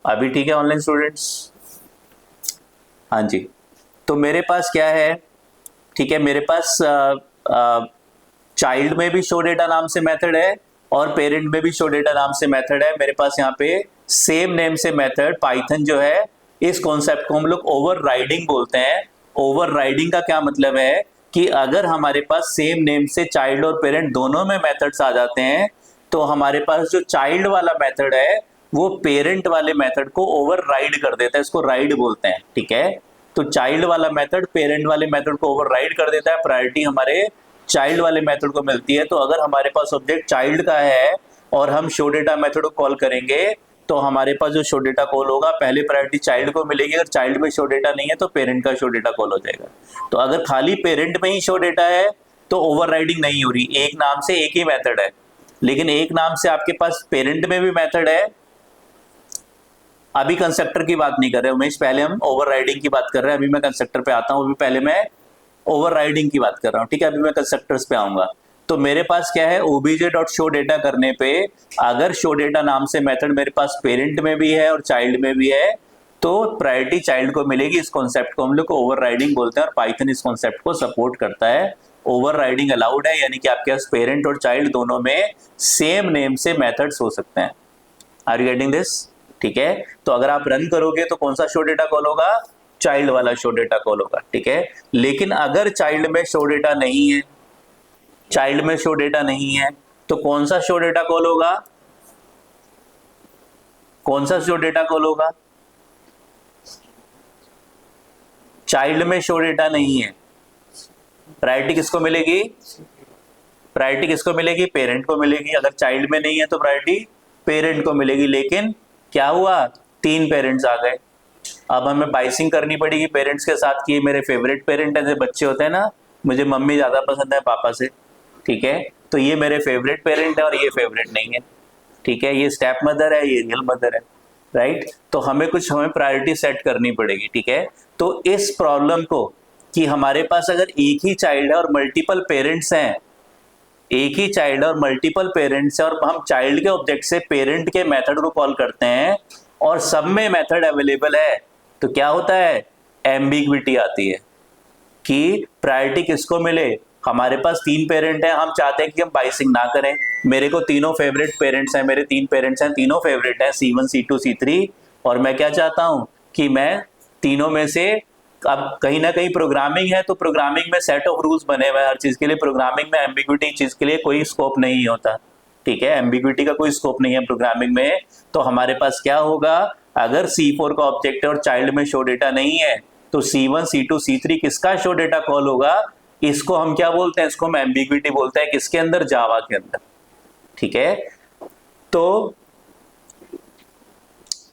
अभी ठीक है ऑनलाइन स्टूडेंट्स? हाँ जी। तो मेरे पास क्या है, ठीक है, मेरे पास चाइल्ड में भी शो डेटा नाम से मेथड है और पेरेंट में भी शो डेटा नाम से मेथड है। मेरे पास यहाँ पे सेम नेम से मेथड पाइथन जो है, इस कॉन्सेप्ट को हम लोग ओवरराइडिंग बोलते हैं। ओवरराइडिंग का क्या मतलब है कि अगर हमारे पास सेम नेम से चाइल्ड और पेरेंट दोनों में मेथड्स आ जाते हैं, तो हमारे पास जो चाइल्ड वाला मेथड है वो पेरेंट वाले मेथड को ओवरराइड कर देता है, इसको राइड बोलते हैं, ठीक है। तो चाइल्ड वाला मेथड पेरेंट वाले मेथड को ओवरराइड कर देता है, प्रायोरिटी हमारे चाइल्ड वाले मेथड को मिलती है। तो अगर हमारे पास ऑब्जेक्ट चाइल्ड का है और हम शो डेटा मेथड को कॉल करेंगे, तो हमारे पास जो शो डेटा कॉल होगा पहले प्रायोरिटी चाइल्ड को मिलेगी। अगर चाइल्ड में शो डेटा नहीं है तो पेरेंट का शो डेटा कॉल हो जाएगा। तो अगर खाली पेरेंट में ही शो डेटा है तो ओवरराइडिंग नहीं हो रही, एक नाम से एक ही मेथड है। लेकिन एक नाम से आपके पास पेरेंट में भी मेथड है, अभी कंस्ट्रक्टर की बात नहीं कर रहे उमेश, पहले हम ओवरराइडिंग की बात कर रहे हैं। अभी मैं कंस्ट्रक्टर पे आता हूं, अभी पहले मैं ओवरराइडिंग की बात कर रहा हूं, ठीक है। अभी मैं कंस्ट्रक्टर्स पे आऊंगा। तो मेरे पास क्या है, obj.show डेटा करने पे अगर शो डेटा नाम से मेथड मेरे पास पेरेंट में भी है और चाइल्ड में भी है, तो प्रायोरिटी चाइल्ड को मिलेगी। इस कॉन्सेप्ट को हम लोग ओवरराइडिंग बोलते हैं और पाइथन इस कॉन्सेप्ट को सपोर्ट करता है। ओवरराइडिंग अलाउड है, यानी कि आपके पास पेरेंट और चाइल्ड दोनों में सेम नेम से मेथड्स हो सकते हैं। Are you getting this? ठीक है। तो अगर आप रन करोगे तो कौन सा शो डेटा कॉल होगा? चाइल्ड वाला शो डेटा कॉल होगा, ठीक है। लेकिन अगर चाइल्ड में शो डेटा नहीं है, चाइल्ड में शो डेटा नहीं है, तो कौन सा शो डेटा कॉल होगा? कौन सा शो डेटा कॉल होगा? चाइल्ड में शो डेटा नहीं है, प्रायोरिटी किसको मिलेगी? प्रायोरिटी किसको मिलेगी? पेरेंट को मिलेगी। अगर चाइल्ड में नहीं है तो प्रायोरिटी पेरेंट को मिलेगी। लेकिन क्या हुआ, 3 पेरेंट्स आ गए। अब हमें बाइसिंग करनी पड़ेगी पेरेंट्स के साथ कि ये मेरे फेवरेट पेरेंट है। जैसे बच्चे होते हैं ना, मुझे मम्मी ज्यादा पसंद है पापा से, ठीक है, तो ये मेरे फेवरेट पेरेंट है और ये फेवरेट नहीं है, ठीक है। ये स्टेप मदर है, ये रियल मदर है, राइट। तो हमें प्रायोरिटी सेट करनी पड़ेगी, ठीक है। तो इस प्रॉब्लम को, कि हमारे पास अगर एक ही चाइल्ड है और मल्टीपल पेरेंट्स हैं, एक ही चाइल्ड और मल्टीपल पेरेंट्स है और हम चाइल्ड के ऑब्जेक्ट से पेरेंट के मेथड को कॉल करते हैं और सब में मेथड अवेलेबल है, तो क्या होता है? एम्बिग्विटी आती है कि प्रायोरिटी किसको मिले। हमारे पास 3 पेरेंट हैं, हम चाहते हैं कि हम बाइसिंग ना करें। मेरे को तीनों फेवरेट पेरेंट्स हैं, मेरे 3 पेरेंट्स हैं, तीनों फेवरेट हैं, C1 C2 C3। और मैं क्या चाहता हूं कि मैं तीनों में से, अब कहीं ना कहीं प्रोग्रामिंग है तो प्रोग्रामिंग में सेट ऑफ रूल्स बने हुए हैं हर चीज के लिए। प्रोग्रामिंग में एम्बिग्विटी चीज के लिए कोई स्कोप नहीं होता, ठीक है। एम्बिग्विटी का कोई स्कोप नहीं है प्रोग्रामिंग में। तो हमारे पास क्या होगा, अगर C4 का ऑब्जेक्ट है और चाइल्ड में शो डेटा नहीं है, तो C1 C2 C3 किसका शो डेटा कॉल होगा? इसको हम क्या बोलते हैं? इसको हम एम्बिग्विटी बोलते हैं। किसके अंदर? जावा के अंदर, ठीक है। तो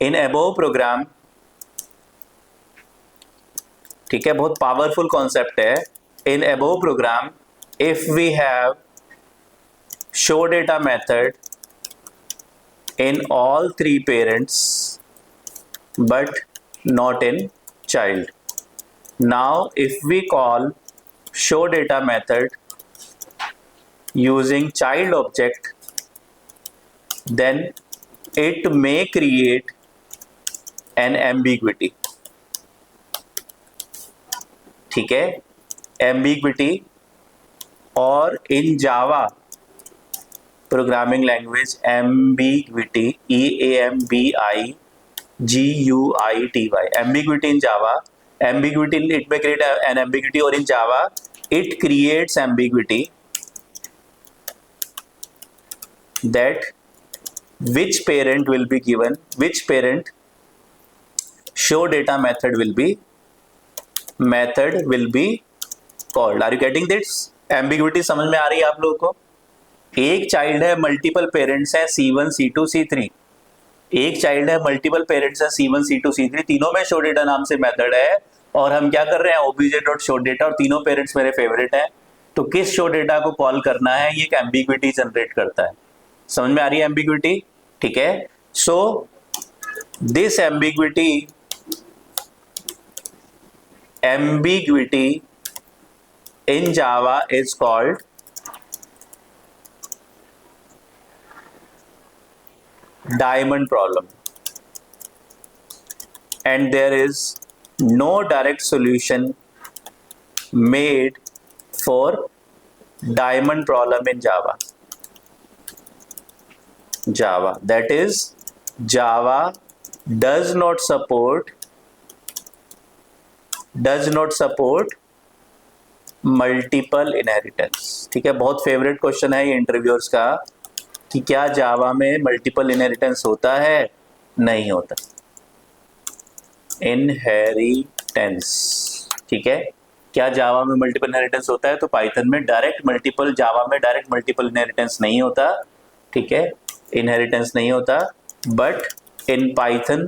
इन अबोव प्रोग्राम, ठीक है, बहुत पावरफुल कॉन्सेप्ट है। In above program if we have show data method in all 3 parents but not in child. Now if we call show data method using child object, then it may create an ambiguity, ठीक है, ambiguity। और in Java programming language ambiguity, EAMBIGUITY, ambiguity in Java, ambiguity it may create an ambiguity, or in Java it creates ambiguity that which parent will be given, which parent show data method will be called. Are you getting this? ambiguity समझ में आ रही है आप लोगों को? एक child है, multiple parents हैं, C1 C2 C3। एक चाइल्ड है, मल्टीपल पेरेंट्स हैं, C1 C2 C3, तीनों में शो डेटा नाम से मेथड है। और हम क्या कर रहे हैं? obj.show डेटा, और तीनों पेरेंट्स मेरे फेवरेट हैं। तो किस शो डेटा को कॉल करना है, ये एक एम्बिग्विटी जनरेट करता है। समझ में आ रही है एम्बिग्विटी? ठीक है। So this ambiguity in Java is called diamond problem. and there is no direct solution made for diamond problem in Java. That is, Java does not support multiple inheritance. ठीक है, बहुत फेवरेट क्वेश्चन है ये interviewers का कि क्या जावा में multiple inheritance होता है? नहीं होता. इनहेरिटेंस, ठीक है, क्या जावा में मल्टीपल इनहेरिटेंस होता है? तो पाइथन में जावा में डायरेक्ट मल्टीपल इनहेरिटेंस नहीं होता. ठीक है, इनहेरिटेंस नहीं होता. But in Python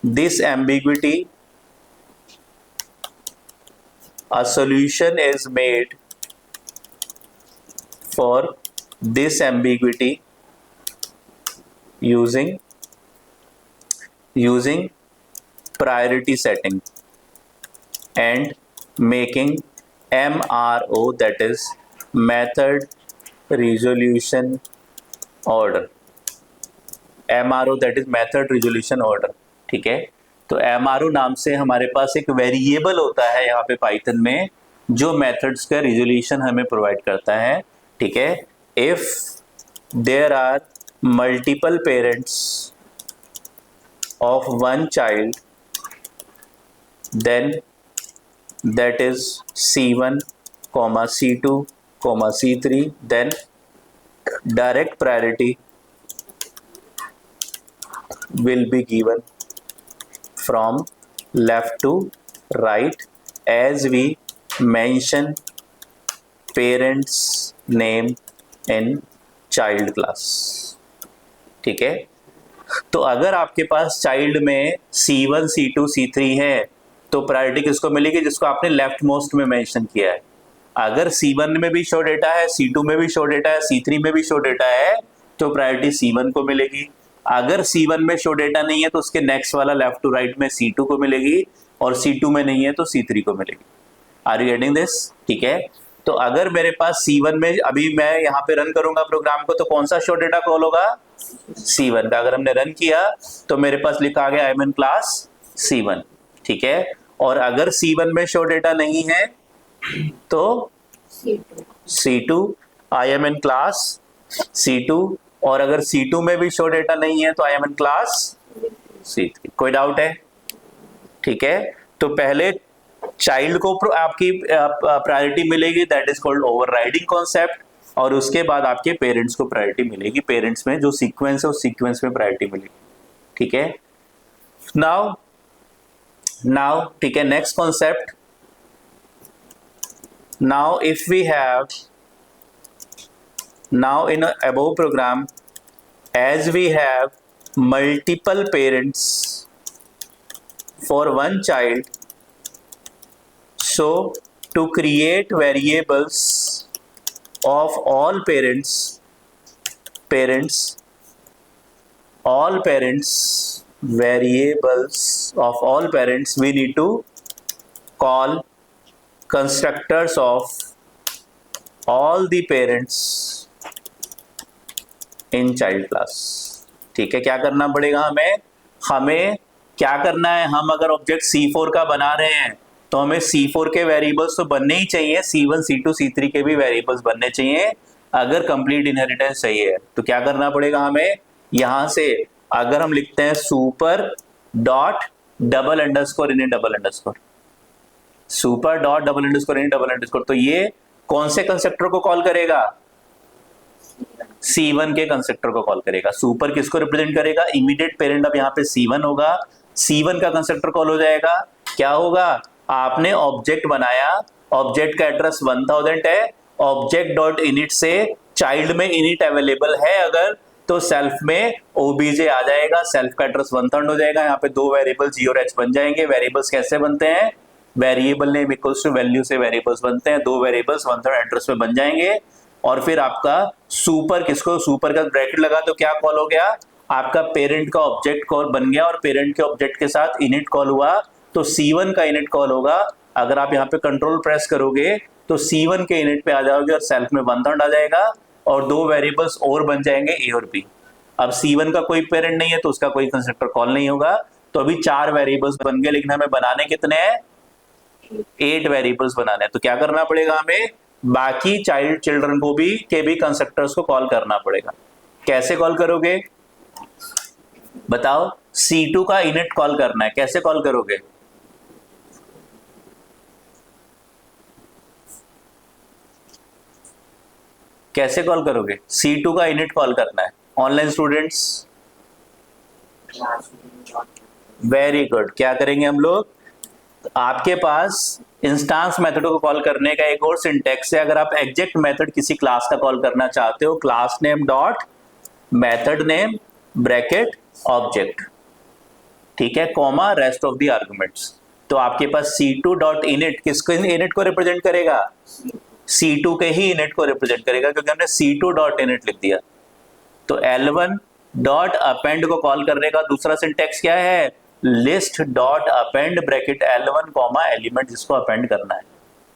this ambiguity, a solution is made for this ambiguity using priority setting and making MRO, that is method resolution order. MRO, that is method resolution order. ठीक है, तो MRO नाम से हमारे पास एक variable होता है यहाँ पे पाइथन में जो मेथड्स का रिजोल्यूशन हमें प्रोवाइड करता है. ठीक है, if there are multiple parents of one child then that is C1, C2, C3, then direct priority will be given from left to right as we mention parents name in child class. ठीक है, तो अगर आपके पास child में C1, C2, C3 है तो priority किसको मिलेगी? जिसको आपने लेफ्ट मोस्ट में मेंशन किया है. अगर C1 में भी शो डेटा है, C2 में भी शो डेटा है, C3 में भी शो डेटा है तो प्रायोरिटी C1 को मिलेगी. अगर C1 में शो डेटा नहीं है तो उसके नेक्स्ट वाला लेफ्ट टू राइट में C2 को मिलेगी और C2 में नहीं है तो C3 को मिलेगी. Are you getting this? ठीक है, तो अगर मेरे पास C1 में, अभी मैं यहाँ पे रन करूंगा प्रोग्राम को, तो कौन सा शो डेटा कॉल होगा? C1 का. अगर हमने रन किया तो मेरे पास लिखा आ गया I am in class C1. ठीक है, और अगर C1 में शो डेटा नहीं है तो C2, I am in class C2, और अगर C2 में भी शो डेटा नहीं है तो आई एम इन क्लास C3. कोई डाउट है? ठीक है, तो पहले चाइल्ड को आपकी प्रायोरिटी मिलेगी, that is called overriding concept, और उसके बाद आपके पेरेंट्स को प्रायोरिटी मिलेगी. पेरेंट्स में जो सीक्वेंस है उस सीक्वेंस में प्रायोरिटी मिलेगी. ठीक है, नाउ ठीक है, next concept. Now if we have now in a above program, as we have multiple parents for one child, so to create variables of all parents variables of all parents, we need to call constructors of all the parents in child class. ठीक है, क्या करना पड़ेगा हमें क्या करना है? हम अगर ऑब्जेक्ट C4 का बना रहे हैं तो हमें C4 के वेरिएबल्स तो बनने ही चाहिए, C1, C2, C3 के भी वेरिएबल्स बनने चाहिए अगर कंप्लीट इनहेरिटेंस चाहिए. तो क्या करना पड़ेगा हमें? यहां से अगर हम लिखते हैं super dot double underscore init double underscore, super dot double underscore init double underscore, तो ये कौन से कंस्ट्रक्टर को कॉल करेगा? C1 के कंस्ट्रक्टर को कॉल करेगा. सुपर किसको रिप्रेजेंट करेगा? Immediate parent. अब यहाँ पे C1 होगा, C1 का कंस्ट्रक्टर कॉल हो जाएगा. क्या होगा? आपने ऑब्जेक्ट बनाया, ऑब्जेक्ट का एड्रेस 1000 है, ऑब्जेक्ट डॉट इनिट से चाइल्ड में इनिट अवेलेबल है अगर, तो सेल्फ में obj आ जाएगा, सेल्फ का एड्रेस 1000 हो जाएगा. यहाँ पे दो वेरिएबल G और H बन जाएंगे. वेरिएबल्स कैसे बनते हैं? Variable name equals to value से वेरिएबल्स बनते हैं. दो वेरिएबल्स 1000 एड्रेस में बन जाएंगे. और फिर आपका सुपर किसको, सुपर का ब्रैकेट लगा तो क्या कॉल हो गया? आपका पेरेंट का ऑब्जेक्ट कॉल बन गया, और पेरेंट के ऑब्जेक्ट के साथ इनिट कॉल हुआ तो C1 का इनिट कॉल होगा. अगर आप यहाँ पे कंट्रोल प्रेस करोगे तो C1 के इनिट पे आ जाओगे और सेल्फ में 1000 आ जाएगा और दो वेरिएबल्स और बन जाएंगे A और B. अब C1 का कोई पेरेंट नहीं है तो उसका कोई कंस्ट्रक्टर कॉल नहीं होगा, तो तो अभी 4 वेरिएबल्स बन गए, लेकिन हमें बनाने कितने हैं? 8 वेरिएबल्स बनाने हैं। तो क्या करना पड़ेगा हमें? बाकी चिल्ड्रन को भी के भी कंस्ट्रक्टर्स को कॉल करना पड़ेगा। कैसे कॉल करोगे बताओ? C2 का इनिट कॉल करना है, कैसे कॉल करोगे? कैसे कॉल करोगे? C2 का इनिट कॉल करना है। Online students, very good. क्या करेंगे हम लोग? आपके पास इंस्टांस मेथड को कॉल करने का एक और सिंटेक्स है। अगर आप एग्जैक्ट मेथड किसी क्लास का कॉल करना चाहते हो, class name dot method name bracket object, ठीक है, comma rest of the arguments. तो आपके पास C2 डॉट इनिट किसको इनिट को रिप्रेजेंट करेगा? C2 के ही इनिट को रिप्रेजेंट करेगा, क्योंकि हमने C2 डॉट इनिट लिख दिया। तो L1 डॉट अपेंड को कॉल करने का दूसरा सिंटेक्स क्या है? List dot append bracket L1 comma element जिसको अपेंड करना है।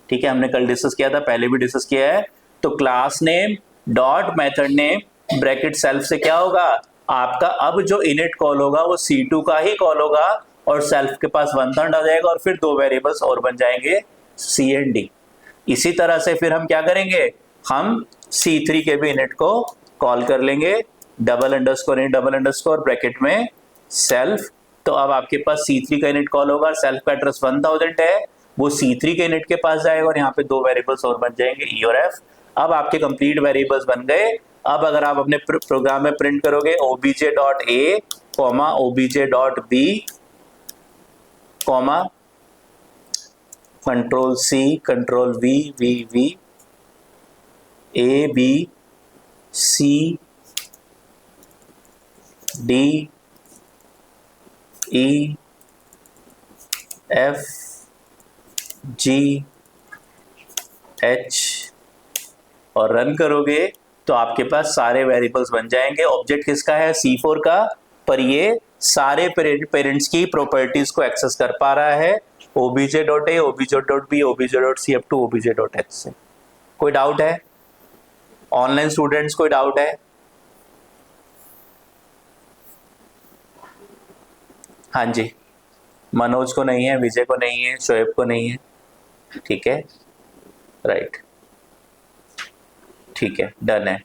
ठीक है, हमने कल डिस्कस किया था, पहले भी डिस्कस किया है। तो class name dot method name bracket self से क्या होगा? आपका अब जो इनिट कॉल होगा वो C2 का ही कॉल होगा, और सेल्फ के पास 1/3 आ जाएगा, और फिर 2 वेरिएबल्स और बन जाएंगे C एंड D। इसी तरह से फिर हम क्या करेंगे? हम C3 के भी इनिट को कॉल कर लेंगे, डबल अंडरस्कोर ब्रैकेट में सेल्फ। तो अब आपके पास C3 का इनिट कॉल होगा, सेल्फ का एड्रेस 1000 है, वो C3 के इनिट के पास जाएगा, और यहाँ पे 2 वेरिएबल्स और बन जाएंगे E और F। अब आपके कंप्लीट वेरिएबल्स बन गए। अब अगर आप अपने प्रोग्राम में प्रिंट करोगे obj.a, obj.b, control C, control V, A, B, C, D, E, F, G, H और रन करोगे तो आपके पास सारे वेरिएबल्स बन जाएंगे। ऑब्जेक्ट किसका है? C4 का, पर ये सारे पेरेंट्स की प्रॉपर्टीज को एक्सेस कर पा रहा है obj.a, obj.b, obj.c up to obj.h से। कोई डाउट है? ऑनलाइन स्टूडेंट्स कोई डाउट है? हाँ जी, मनोज को नहीं है, विजय को नहीं है, शोएब को नहीं है, ठीक है, राइट, ठीक है, डन है।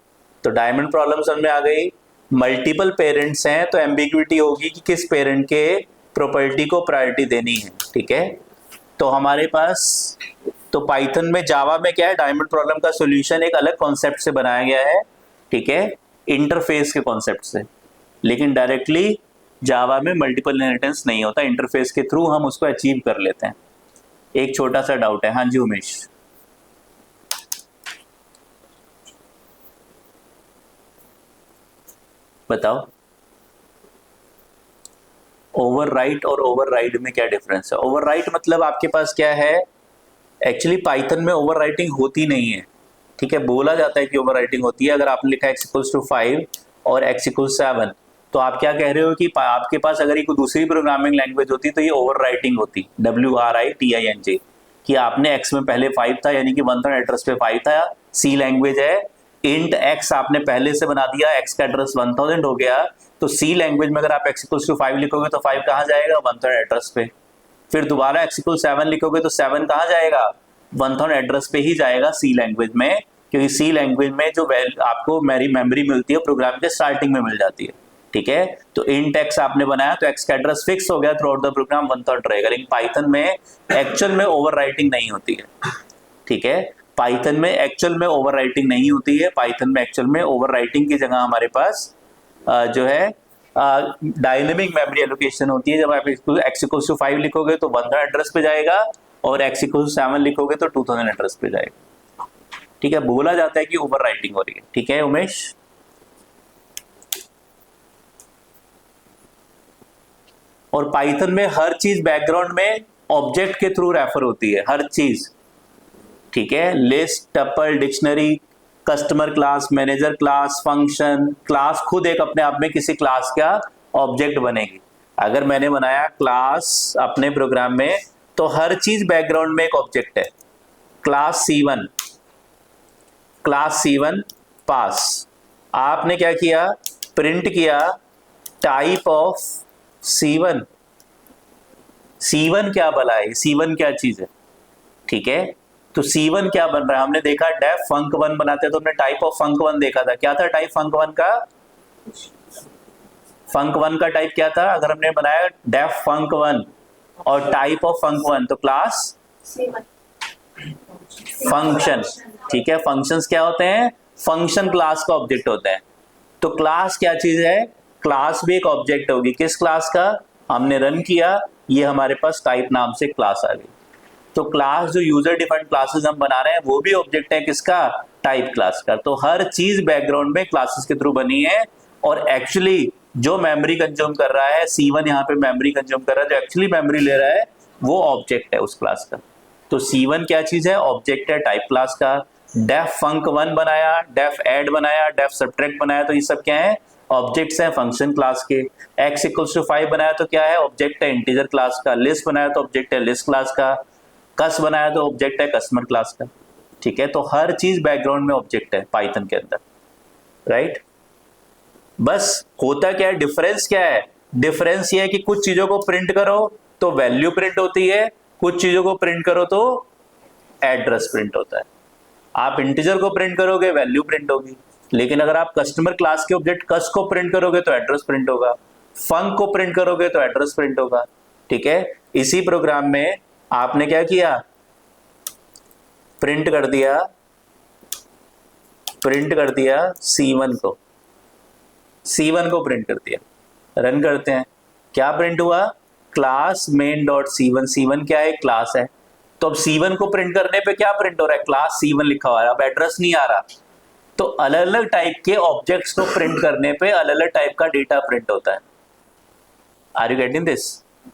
तो डायमंड प्रॉब्लम समझ में आ गई। मल्टीपल पेरेंट्स हैं तो एम्बिग्विटी होगी कि किस पेरेंट के प्रॉपर्टी को प्रायोरिटी देनी है, ठीक है। तो हमारे पास तो पाइथन में, जावा में क्या है, डायमंड प्रॉब्लम का सॉल्यूशन एक अलग कॉन्सेप्ट से बनाया गया है, ठीक है, इंटरफेस के कॉन्सेप्ट से। लेकिन डायरेक्टली जावा में मल्टीपल इनहेरिटेंस नहीं होता, इंटरफेस के थ्रू हम उसको अचीव कर लेते हैं। एक छोटा सा डाउट है। हाँ जी उमेश, बताओ। ओवरराइट और ओवरराइड में क्या डिफरेंस है? ओवरराइट मतलब आपके पास क्या है, एक्चुअली पाइथन में ओवरराइटिंग होती नहीं है, ठीक है। बोला जाता है कि ओवरराइटिंग होती है। अगर आपने लिखा x=5 और x=7 तो आप क्या कह रहे हो कि आपके पास अगर ये कोई दूसरी प्रोग्रामिंग लैंग्वेज होती तो ये ओवरराइटिंग होती, WRITING, कि आपने x में पहले 5 था, यानी कि 1/3 एड्रेस पे 5 था। सी लैंग्वेज है, इंट x आपने पहले से बना दिया, x का एड्रेस 1000 हो गया। तो सी लैंग्वेज में अगर आप x=5 लिखोगे तो 5 कहाँ जाएगा? 1/3 एड्रेस पे। फिर दोबारा x=7 लिखोगे तो 7 कहाँ जाएगा? 1/3 एड्रेस पे ही जाएगा सी लैंग्वेज में, क्योंकि सी लैंग्वेज में जो आपको मेमोरी मिलती है प्रोग्राम के स्टार्टिंग में मिल जाती है, ठीक है। तो इंट x आपने बनाया तो x का एड्रेस फिक्स हो गया, थ्रू आउट द प्रोग्राम 1/3 रहेगा। लेकिन पाइथन में एक्चुअल में ओवरराइटिंग नहीं होती है, ठीक है। पाइथन में एक्चुअल में ओवरराइटिंग नहीं होती है। पाइथन में एक्चुअल में ओवरराइटिंग की जगह हमारे पास जो है डायनेमिक मेमोरी एलोकेशन होती है। जब आप x=5 लिखोगे तो 1/3 एड्रेस पे जाएगा, और x=7 लिखोगे तो 2000 एड्रेस पे जाएगा, ठीक है। बोला जाता है कि ओवरराइटिंग हो रही है, ठीक है उमेश। और पाइथन में हर चीज बैकग्राउंड में ऑब्जेक्ट के थ्रू रेफर होती है, हर चीज, ठीक है। List, tuple, dictionary, customer class, manager class, function class खुद एक अपने आप में किसी क्लास का ऑब्जेक्ट बनेगी। अगर मैंने बनाया क्लास अपने प्रोग्राम में तो हर चीज बैकग्राउंड में एक ऑब्जेक्ट है। क्लास C1 पास, आपने क्या किया? प्रिंट किया टाइप ऑफ C1, C1 क्या भला है, C1 क्या चीज है, ठीक है। तो C1 क्या बन रहा है, हमने देखा डेफ फंक 1 बनाते हैं, तो हमने टाइप ऑफ फंक 1 देखा था, क्या था टाइप फंक 1 का, फंक 1 का टाइप क्या था, अगर हमने बनाया डेफ फंक 1 और टाइप ऑफ फंक 1 तो क्लास फंक्शन, ठीक है। फंक्शंस क्या होते हैं, फंक्शन क्लास का ऑब्जेक्ट होता है। तो क्लास क्या चीज है, क्लास भी एक ऑब्जेक्ट होगी, किस क्लास का, हमने रन किया, ये हमारे पास टाइप नाम से क्लास आ गई। तो क्लास जो यूजर डिफाइंड क्लासेस हम बना रहे हैं वो भी ऑब्जेक्ट है किसका, टाइप क्लास का। तो हर चीज बैकग्राउंड में क्लासेस के थ्रू बनी है, और एक्चुअली जो मेमोरी कंज्यूम कर रहा है, C1 यहाँ पे मेमोरी कंज्यूम कर रहा है, जो एक्चुअली मेमोरी ले रहा है वो ऑब्जेक्ट है उस क्लास का। तो C1 क्या चीज है, ऑब्जेक्ट है टाइप क्लास का। डेफ फंक 1 बनाया, डेफ ऐड बनाया, डेफ सब्ट्रैक्ट बनाया, तो ये सब क्या है, ऑब्जेक्ट्स हैं फंक्शन क्लास के। x इक्वल्स टू 5 बनाया तो क्या है, ऑब्जेक्ट है इंटीजर क्लास का। लिस्ट बनाया तो ऑब्जेक्ट है लिस्ट क्लास का। कस बनाया तो ऑब्जेक्ट है कस्टमर क्लास का, ठीक है। तो हर चीज बैकग्राउंड में ऑब्जेक्ट है पाइथन के अंदर, राइट। बस होता क्या है, डिफरेंस क्या है, डिफरेंस ये है कि कुछ चीजों को प्रिंट करो तो वैल्यू प्रिंट होती है, कुछ चीजों को प्रिंट करो तो एड्रेस प्रिंट होता है। आप इंटीजर को प्रिंट करोगे वैल्यू प्रिंट होगी, लेकिन अगर आप कस्टमर क्लास के ऑब्जेक्ट कस को प्रिंट करोगे तो एड्रेस प्रिंट होगा, फंक को प्रिंट करोगे तो एड्रेस प्रिंट होगा, ठीक है। इसी प्रोग्राम में आपने क्या किया, प्रिंट कर दिया C1 को, C1 को प्रिंट कर दिया। रन करते हैं, क्या प्रिंट हुआ, class main dot C1, C1 क्या है, क्लास है। तो अब C1 को प्रिंट करने पे क्या प्रिंट हो रहा है, क्लास C1 लिखा हुआ है, अब एड्रेस नहीं आ रहा। तो अलग अलग टाइप के ऑब्जेक्ट्स को प्रिंट करने पे अलग अलग टाइप का डेटा प्रिंट होता है। Are you getting this.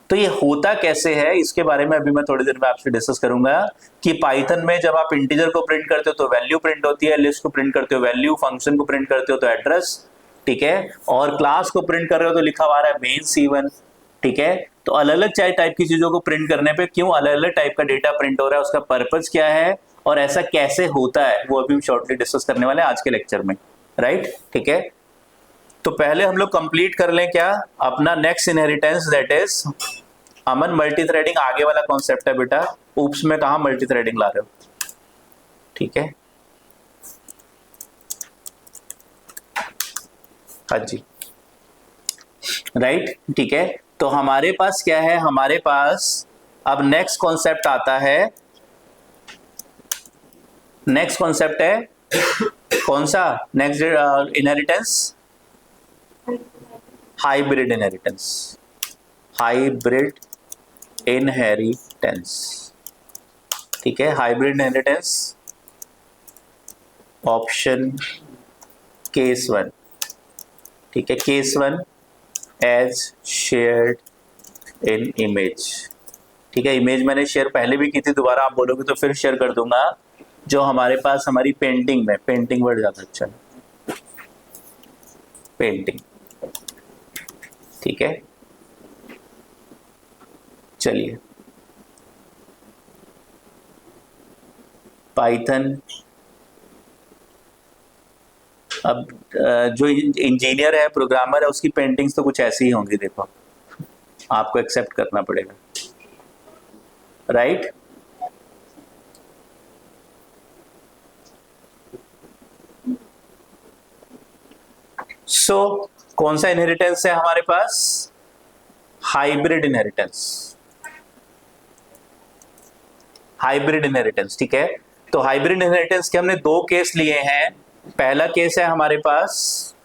तो ये होता कैसे है, इसके बारे में अभी मैं थोड़ी देर में आपसे डिस्कस करूंगा कि पाइथन में जब आप इंटीजर को प्रिंट करते हो तो वैल्यू प्रिंट होती है, लिस्ट को प्रिंट करते हो वैल्यू, फंक्शन को प्रिंट करते हो तो एड्रेस, ठीक है, और क्लास को प्रिंट कर रहे हो तो लिखा हुआ है मेन C1, ठीक है। तो अलग अलग टाइप की चीजों को प्रिंट करने पे क्यों अलग अलग टाइप का डेटा प्रिंट हो रहा है, उसका पर्पस क्या है और ऐसा कैसे होता है, वो अभी हम शॉर्टली डिस्कस करने वाले हैं आज के लेक्चर में, राइट, ठीक है। तो पहले हम लोग कंप्लीट कर लें क्या अपना next inheritance, that is Aman multi threading आगे वाला कॉन्सेप्ट है बेटा। ऊप्स में कहा मल्टी थ्रेडिंग ला रहे हो, ठीक है, हाँ जी, राइट, ठीक है। तो हमारे पास क्या है, हमारे पास अब नेक्स्ट कॉन्सेप्ट आता है, नेक्स्ट कॉन्सेप्ट है कौन सा, next inheritance, hybrid inheritance, hybrid inheritance, ठीक है। हाइब्रिड इनहेरिटेंस ऑप्शन केस 1, ठीक है, case 1 as shared in image, ठीक है। इमेज मैंने शेयर पहले भी की थी, दोबारा आप बोलोगे तो फिर शेयर कर दूंगा। जो हमारे पास हमारी पेंटिंग में, पेंटिंग वर्ड ज्यादा अच्छा है, पेंटिंग, ठीक है। चलिए पाइथन, अब जो इंजीनियर है, प्रोग्रामर है, उसकी पेंटिंग्स तो कुछ ऐसी ही होंगी, देखो आपको एक्सेप्ट करना पड़ेगा, राइट। सो कौन सा इनहेरिटेंस है हमारे पास, हाइब्रिड इनहेरिटेंस, हाइब्रिड इनहेरिटेंस, ठीक है। तो हाइब्रिड इनहेरिटेंस के हमने दो केस लिए हैं। पहला केस है हमारे पास,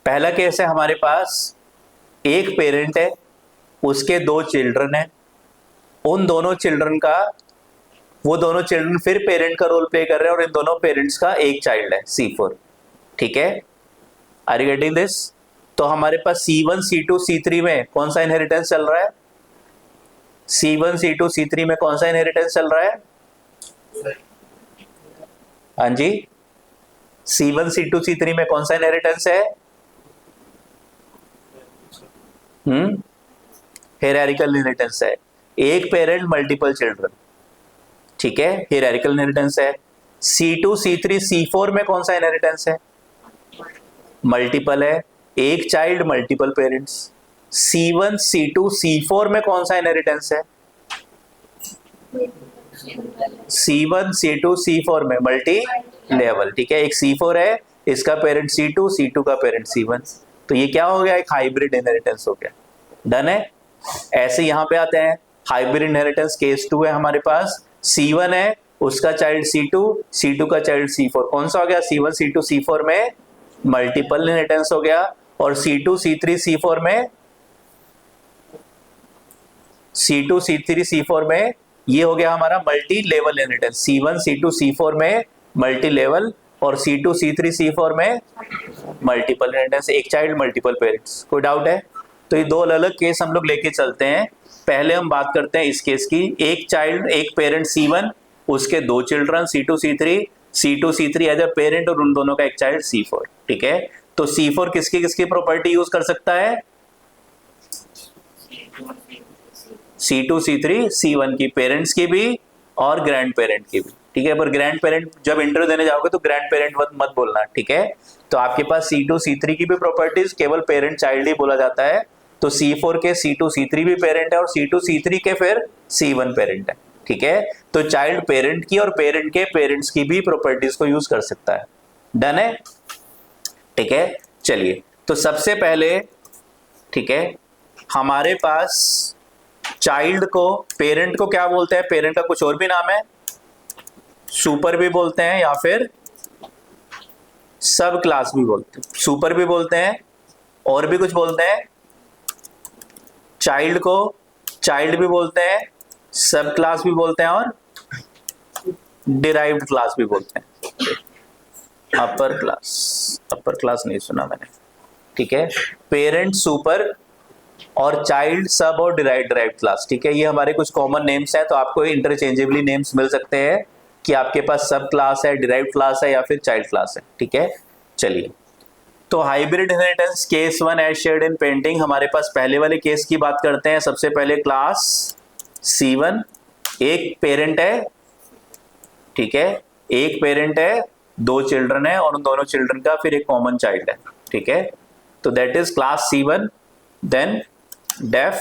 पहला केस है हमारे पास एक पेरेंट है, उसके दो चिल्ड्रन है, उन दोनों चिल्ड्रन का, वो दोनों चिल्ड्रन फिर पेरेंट का रोल प्ले कर रहे हैं और इन दोनों पेरेंट्स का एक चाइल्ड है C4, ठीक है। Are you getting this. तो हमारे पास C1 C2 C3 में कौन सा इनहेरिटेंस चल रहा है, C1 C2 C3 में कौन सा इनहेरिटेंस चल रहा है, हाँ जी, C1 C2 C3 में कौन सा इनहेरिटेंस है, हायरार्किकल इनहेरिटेंस है, एक पेरेंट मल्टीपल चिल्ड्रन, ठीक है, हायरार्किकल इनहेरिटेंस है। C2 C3 C4 में कौन सा इनहेरिटेंस है, मल्टीपल है, एक child multiple parents. C1 C2 C4 में कौन सा इनहेरिटेंस है? C1 C2 C4 में मल्टी लेवल, ठीक है। एक C4 है, इसका पेरेंट C2, C2 का पेरेंट C1, तो ये क्या हो गया? एक हाइब्रिड इनहेरिटेंस हो गया। डन है। ऐसे यहां पे आते हैं, हाइब्रिड इनहेरिटेंस केस 2 है हमारे पास। C1 है, उसका चाइल्ड C2, C2 का चाइल्ड C4, कौन सा हो गया? C1 C2 C4 में मल्टीपल इनहेरिटेंस हो गया। और C2 C3 C4 में, C2 C3 C4 में ये हो गया हमारा multi level inheritance. C1 C2 C4 में मल्टी लेवल और C2 C3 C4 में मल्टीपल इनहेरिटेंस, एक चाइल्ड मल्टीपल पेरेंट्स। कोई डाउट है? तो ये दो अलग अलग केस हम लोग लेके चलते हैं। पहले हम बात करते हैं इस केस की, एक चाइल्ड, एक पेरेंट C1, उसके दो children C2 C3 as a parent और उन दोनों का एक चाइल्ड C4, ठीक है। तो C4 किसकी किसकी प्रॉपर्टी यूज कर सकता है? C2 C3 C1 की, पेरेंट्स की भी और ग्रैंड पेरेंट की भी, ठीक है। पर ग्रैंड पेरेंट जब इंटरव्यू देने जाओगे तो ग्रैंड पेरेंट मत बोलना, ठीक है। तो आपके पास C2 C3 की भी प्रॉपर्टीज केवल पेरेंट चाइल्ड ही बोला जाता है। तो C4 के C2 C3 भी पेरेंट है और C2 C3 के फिर C1 पेरेंट है, ठीक है। तो चाइल्ड पेरेंट की और पेरेंट के पेरेंट्स की भी प्रॉपर्टीज को यूज कर सकता है। डन है, ठीक है। चलिए, तो सबसे पहले, ठीक है, हमारे पास चाइल्ड को, पेरेंट को क्या बोलते हैं? पेरेंट का कुछ और भी नाम है, सुपर भी बोलते हैं या फिर सब क्लास भी बोलते हैं। सुपर भी बोलते हैं और भी कुछ बोलते हैं। चाइल्ड को चाइल्ड भी बोलते हैं, सब क्लास भी बोलते हैं और डिराइव्ड क्लास भी बोलते हैं। अपर क्लास नहीं सुना मैंने, ठीक है। पेरेंट सुपर और चाइल्ड सब और डिराइव्ड क्लास, ठीक है। ये हमारे कुछ कॉमन नेम्स हैं, तो आपको इंटरचेंजेबली नेम्स मिल सकते हैं कि आपके पास सब क्लास है, डिराइव्ड क्लास है या फिर चाइल्ड क्लास है, ठीक है। चलिए, तो hybrid inheritance case 1 as shared in painting, हमारे पास पहले वाले केस की बात करते हैं। सबसे पहले क्लास C1, एक पेरेंट है, ठीक है, एक पेरेंट है, दो चिल्ड्रन है और उन दोनों चिल्ड्रन का फिर एक कॉमन चाइल्ड है, ठीक है। तो that is class C1। Then def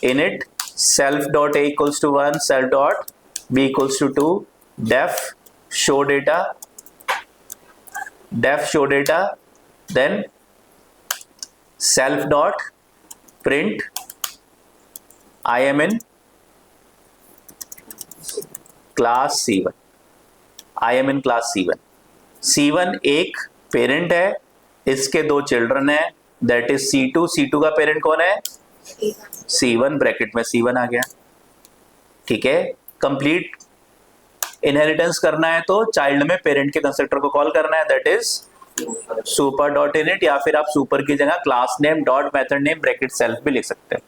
init self dot a equals to 1, self dot b equals to 2, def show data, then self dot print I am in class C1, I am in class C1। C1 एक parent है, इसके दो children है, that is C2। C2 का parent कौन है? C1, bracket में C1 आ गया, ठीक है। कंप्लीट इनहेरिटेंस करना है तो चाइल्ड में पेरेंट के कंस्ट्रक्टर को कॉल करना है, that is super dot init, या फिर आप सुपर की जगह class name dot method name bracket self भी लिख सकते हैं।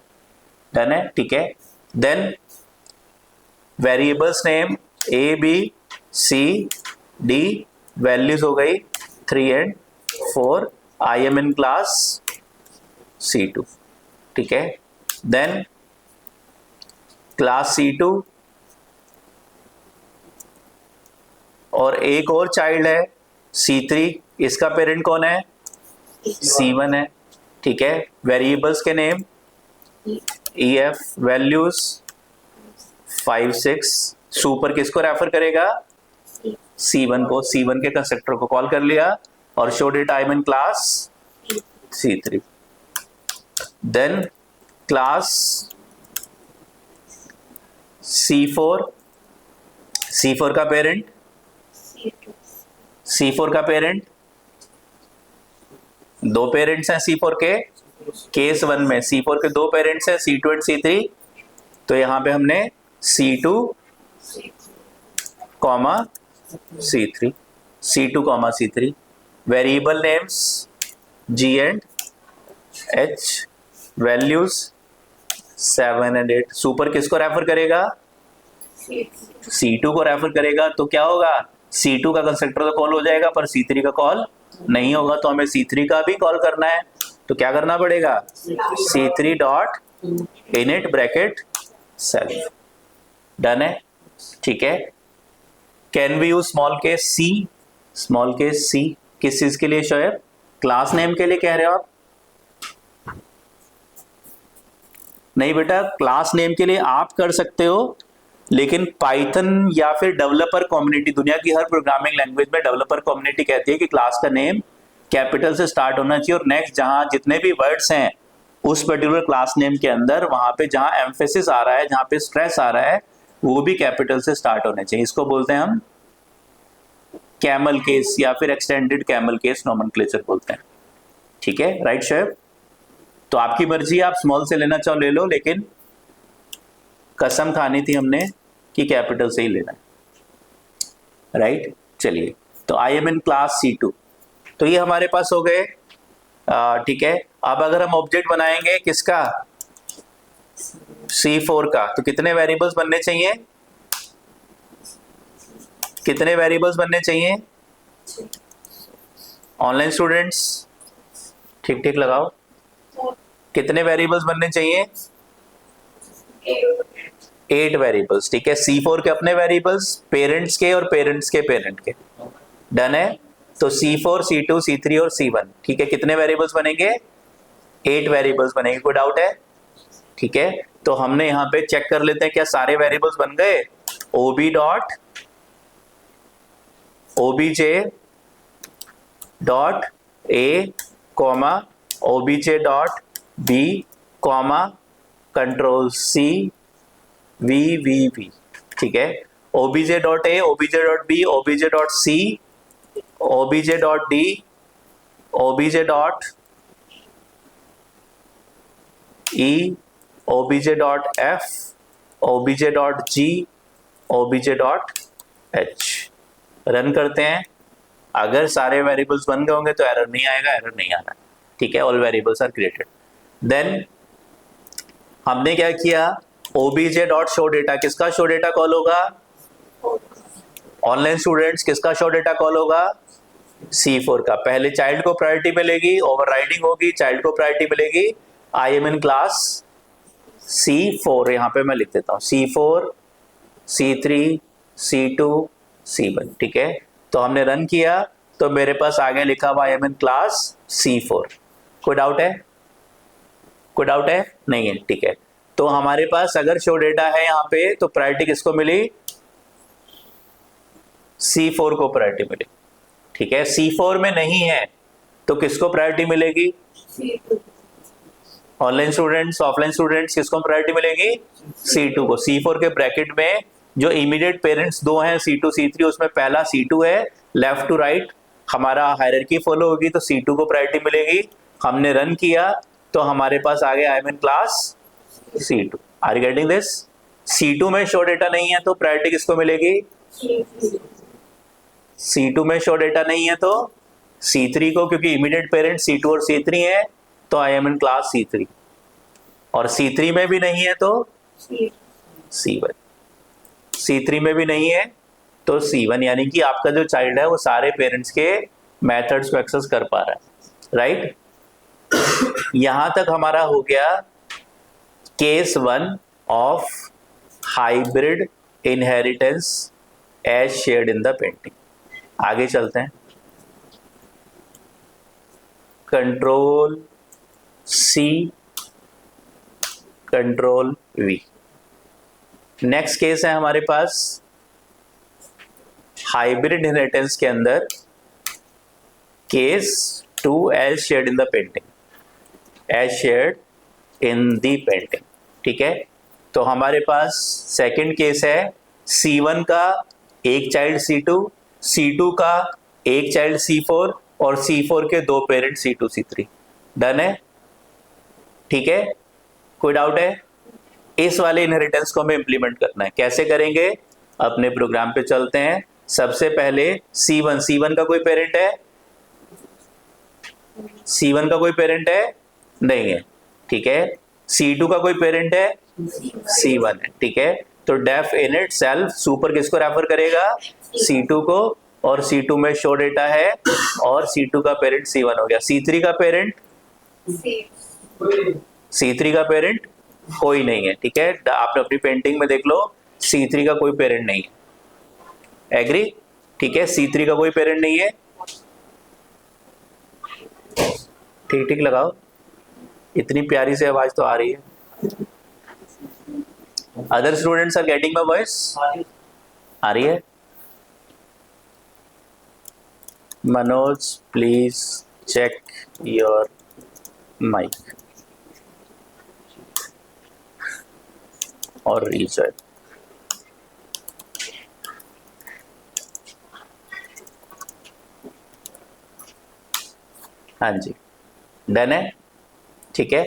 डन है, ठीक है। Then variables name A B C D, values हो गई 3 and 4, I am in class C2, ठीक है। देन क्लास C2 और एक और चाइल्ड है C3, इसका पेरेंट कौन है? C1 है, ठीक है। वेरिएबल्स के नेम EF, वैल्यूज 5 6, सुपर किसको रेफर करेगा? C1 को, C1 के कंस्ट्रक्टर को कॉल कर लिया और show data I am in class C3। Then class C4, C4 का पेरेंट, C4 का पेरेंट, दो पेरेंट्स हैं C4 के, केस 1 में C4 के दो पेरेंट्स हैं C2 एंड C3, तो यहां पे हमने C2 comma C3, C2 comma C3। Variable names G and H, values 7 and 8। Super किसको रेफर करेगा? C2 को रेफर करेगा, तो क्या होगा? C2 का कंस्ट्रक्टर तो कॉल हो जाएगा पर C3 का कॉल नहीं होगा, तो हमें C3 का भी कॉल करना है, तो क्या करना पड़ेगा? C3 dot init bracket self. Done है, ठीक है। Can we use small case C? Small case C किस चीज के लिए शोएब? क्लास नेम के लिए कह रहे हो आप? नहीं बेटा, क्लास नेम के लिए आप कर सकते हो, लेकिन पाइथन या फिर डेवलपर कम्युनिटी, दुनिया की हर प्रोग्रामिंग लैंग्वेज में डेवलपर कम्युनिटी कहती है कि क्लास का नेम कैपिटल से स्टार्ट होना चाहिए, और नेक्स्ट जहां जितने भी वर्ड्स हैं उस पर्टिकुलर क्लास नेम के अंदर, वहां पे जहां एम्फेसिस आ रहा है, जहां पे स्ट्रेस आ रहा है, वो भी कैपिटल से स्टार्ट होने चाहिए। इसको बोलते हैं हम कैमल केस या फिर एक्सटेंडेड कैमल केस नोमेनक्लेचर बोलते हैं। ठीक है, राइट शेफ? तो आपकी मर्जी, आप स्मॉल से लेना चाहो ले लो, लेकिन कसम खानी थी हमने कि कैपिटल से ही लेना है। राइट, चलिए, तो आई एम इन क्लास C2, तो ये हमारे पास हो गए। ठीक है, अब अगर हम ऑब्जेक्ट बनाएंगे किसका, C4 का, तो कितने वेरिएबल्स बनने चाहिए, कितने वेरिएबल्स बनने चाहिए ऑनलाइन स्टूडेंट्स? ठीक ठीक लगाओ, कितने वेरिएबल्स बनने चाहिए? 8 वेरिएबल्स। ठीक है, C4 के अपने वेरिएबल्स, पेरेंट्स के और पेरेंट्स के पेरेंट के। डन है, तो C4, C2, C3 और C1। ठीक है, कितने वेरिएबल्स बनेंगे? 8 वेरिएबल्स बनेंगे। कोई डाउट है? ठीक है, तो हमने यहाँ पे चेक कर लेते हैं क्या सारे वेरिएबल्स बन गए। obj dot a comma obj dot b comma control C v। ठीक है, obj dot a, obj dot b, obj dot c, obj dot d, obj dot e, obj dot f, obj dot g, obj dot h। Run करते हैं, अगर सारे variables बन गए होंगे तो एरर नहीं आएगा, एरर नहीं आना। ठीक है, all variables are created. Then हमने क्या किया, obj डॉट शो डेटा, किसका शो डेटा कॉल होगा ऑनलाइन स्टूडेंट्स, किसका शो डेटा कॉल होगा C4 का। पहले चाइल्ड को प्रायोरिटी मिलेगी, ओवरराइडिंग होगी, चाइल्ड को प्रायोरिटी मिलेगी। आई एम इन क्लास C4, यहां पे मैं लिख देता हूं C4, C3, C2, C1। ठीक है, तो हमने रन किया तो मेरे पास आगे लिखा हुआ आई एम इन क्लास C4। कोई डाउट है? कोई डाउट है? नहीं है। ठीक है, तो हमारे पास अगर शो डेटा है यहाँ पे, तो प्रायोरिटी किसको मिली? C4 को प्रायोरिटी मिली। ठीक है, C4 में नहीं है तो किसको प्रायोरिटी मिलेगी? ऑनलाइन स्टूडेंट्स, ऑफलाइन स्टूडेंट्स, किसको प्रायोरिटी मिलेगी? C2 को। C4 के ब्रैकेट में जो इमीडिएट पेरेंट्स दो हैं C2, C3, उसमें पहला C2 है, लेफ्ट टू राइट हमारा हायरार्की फॉलो होगी तो C2 को प्रायोरिटी मिलेगी। हमने रन किया तो हमारे पास आ गया I am in class C2। Are you getting this? C2 में शो डेटा नहीं है तो प्रायोरिटी किसको मिलेगी? C2 में शो डेटा नहीं है तो C3 को, क्योंकि इमीडिएट पेरेंट C2 और C3 है तो आई एम इन क्लास C3। और C3 में भी नहीं है तो C1, C3 में भी नहीं है तो C1, यानी कि आपका जो चाइल्ड है वो सारे पेरेंट्स के मेथड्स को एक्सेस कर पा रहा है। राइट, यहां तक हमारा हो गया case 1 of hybrid inheritance as shared in the painting. आगे चलते हैं, control C, control V। Next case है हमारे पास हाइब्रिड इनहेरिटेंस के अंदर case 2 as shared in the painting, as shared in the painting. ठीक है, तो हमारे पास सेकंड केस है C1 का एक चाइल्ड C2, C2 का एक चाइल्ड C4 और C4 के दो पेरेंट C2, C3। डन है? ठीक है, कोई डाउट है? इस वाले इनहेरिटेंस को हमें इंप्लीमेंट करना है। कैसे करेंगे? अपने प्रोग्राम पे चलते हैं। सबसे पहले C1 का कोई पेरेंट है? C1 का कोई पेरेंट है? नहीं है। ठीक है, C2 का कोई पेरेंट है? C1 है। ठीक है, तो डेफ इनिट सेल्फ सुपर किसको रेफर करेगा? C2 को, और C2 में शो डेटा है और C2 का पेरेंट C1 हो गया। C3 का पेरेंट? C3 का पेरेंट कोई नहीं है। ठीक है, आपने अपनी पेंटिंग में देख लो, C3 का कोई पेरेंट नहीं है। एग्री? ठीक है, C3 का कोई पेरेंट नहीं है। ठीक ठीक लगाओ, इतनी प्यारी सी आवाज तो आ रही है। Other students are getting my voice? आ रही है? Manoj please check your mic और रीजॉइन। हाँ जी, डन है, ठीक है।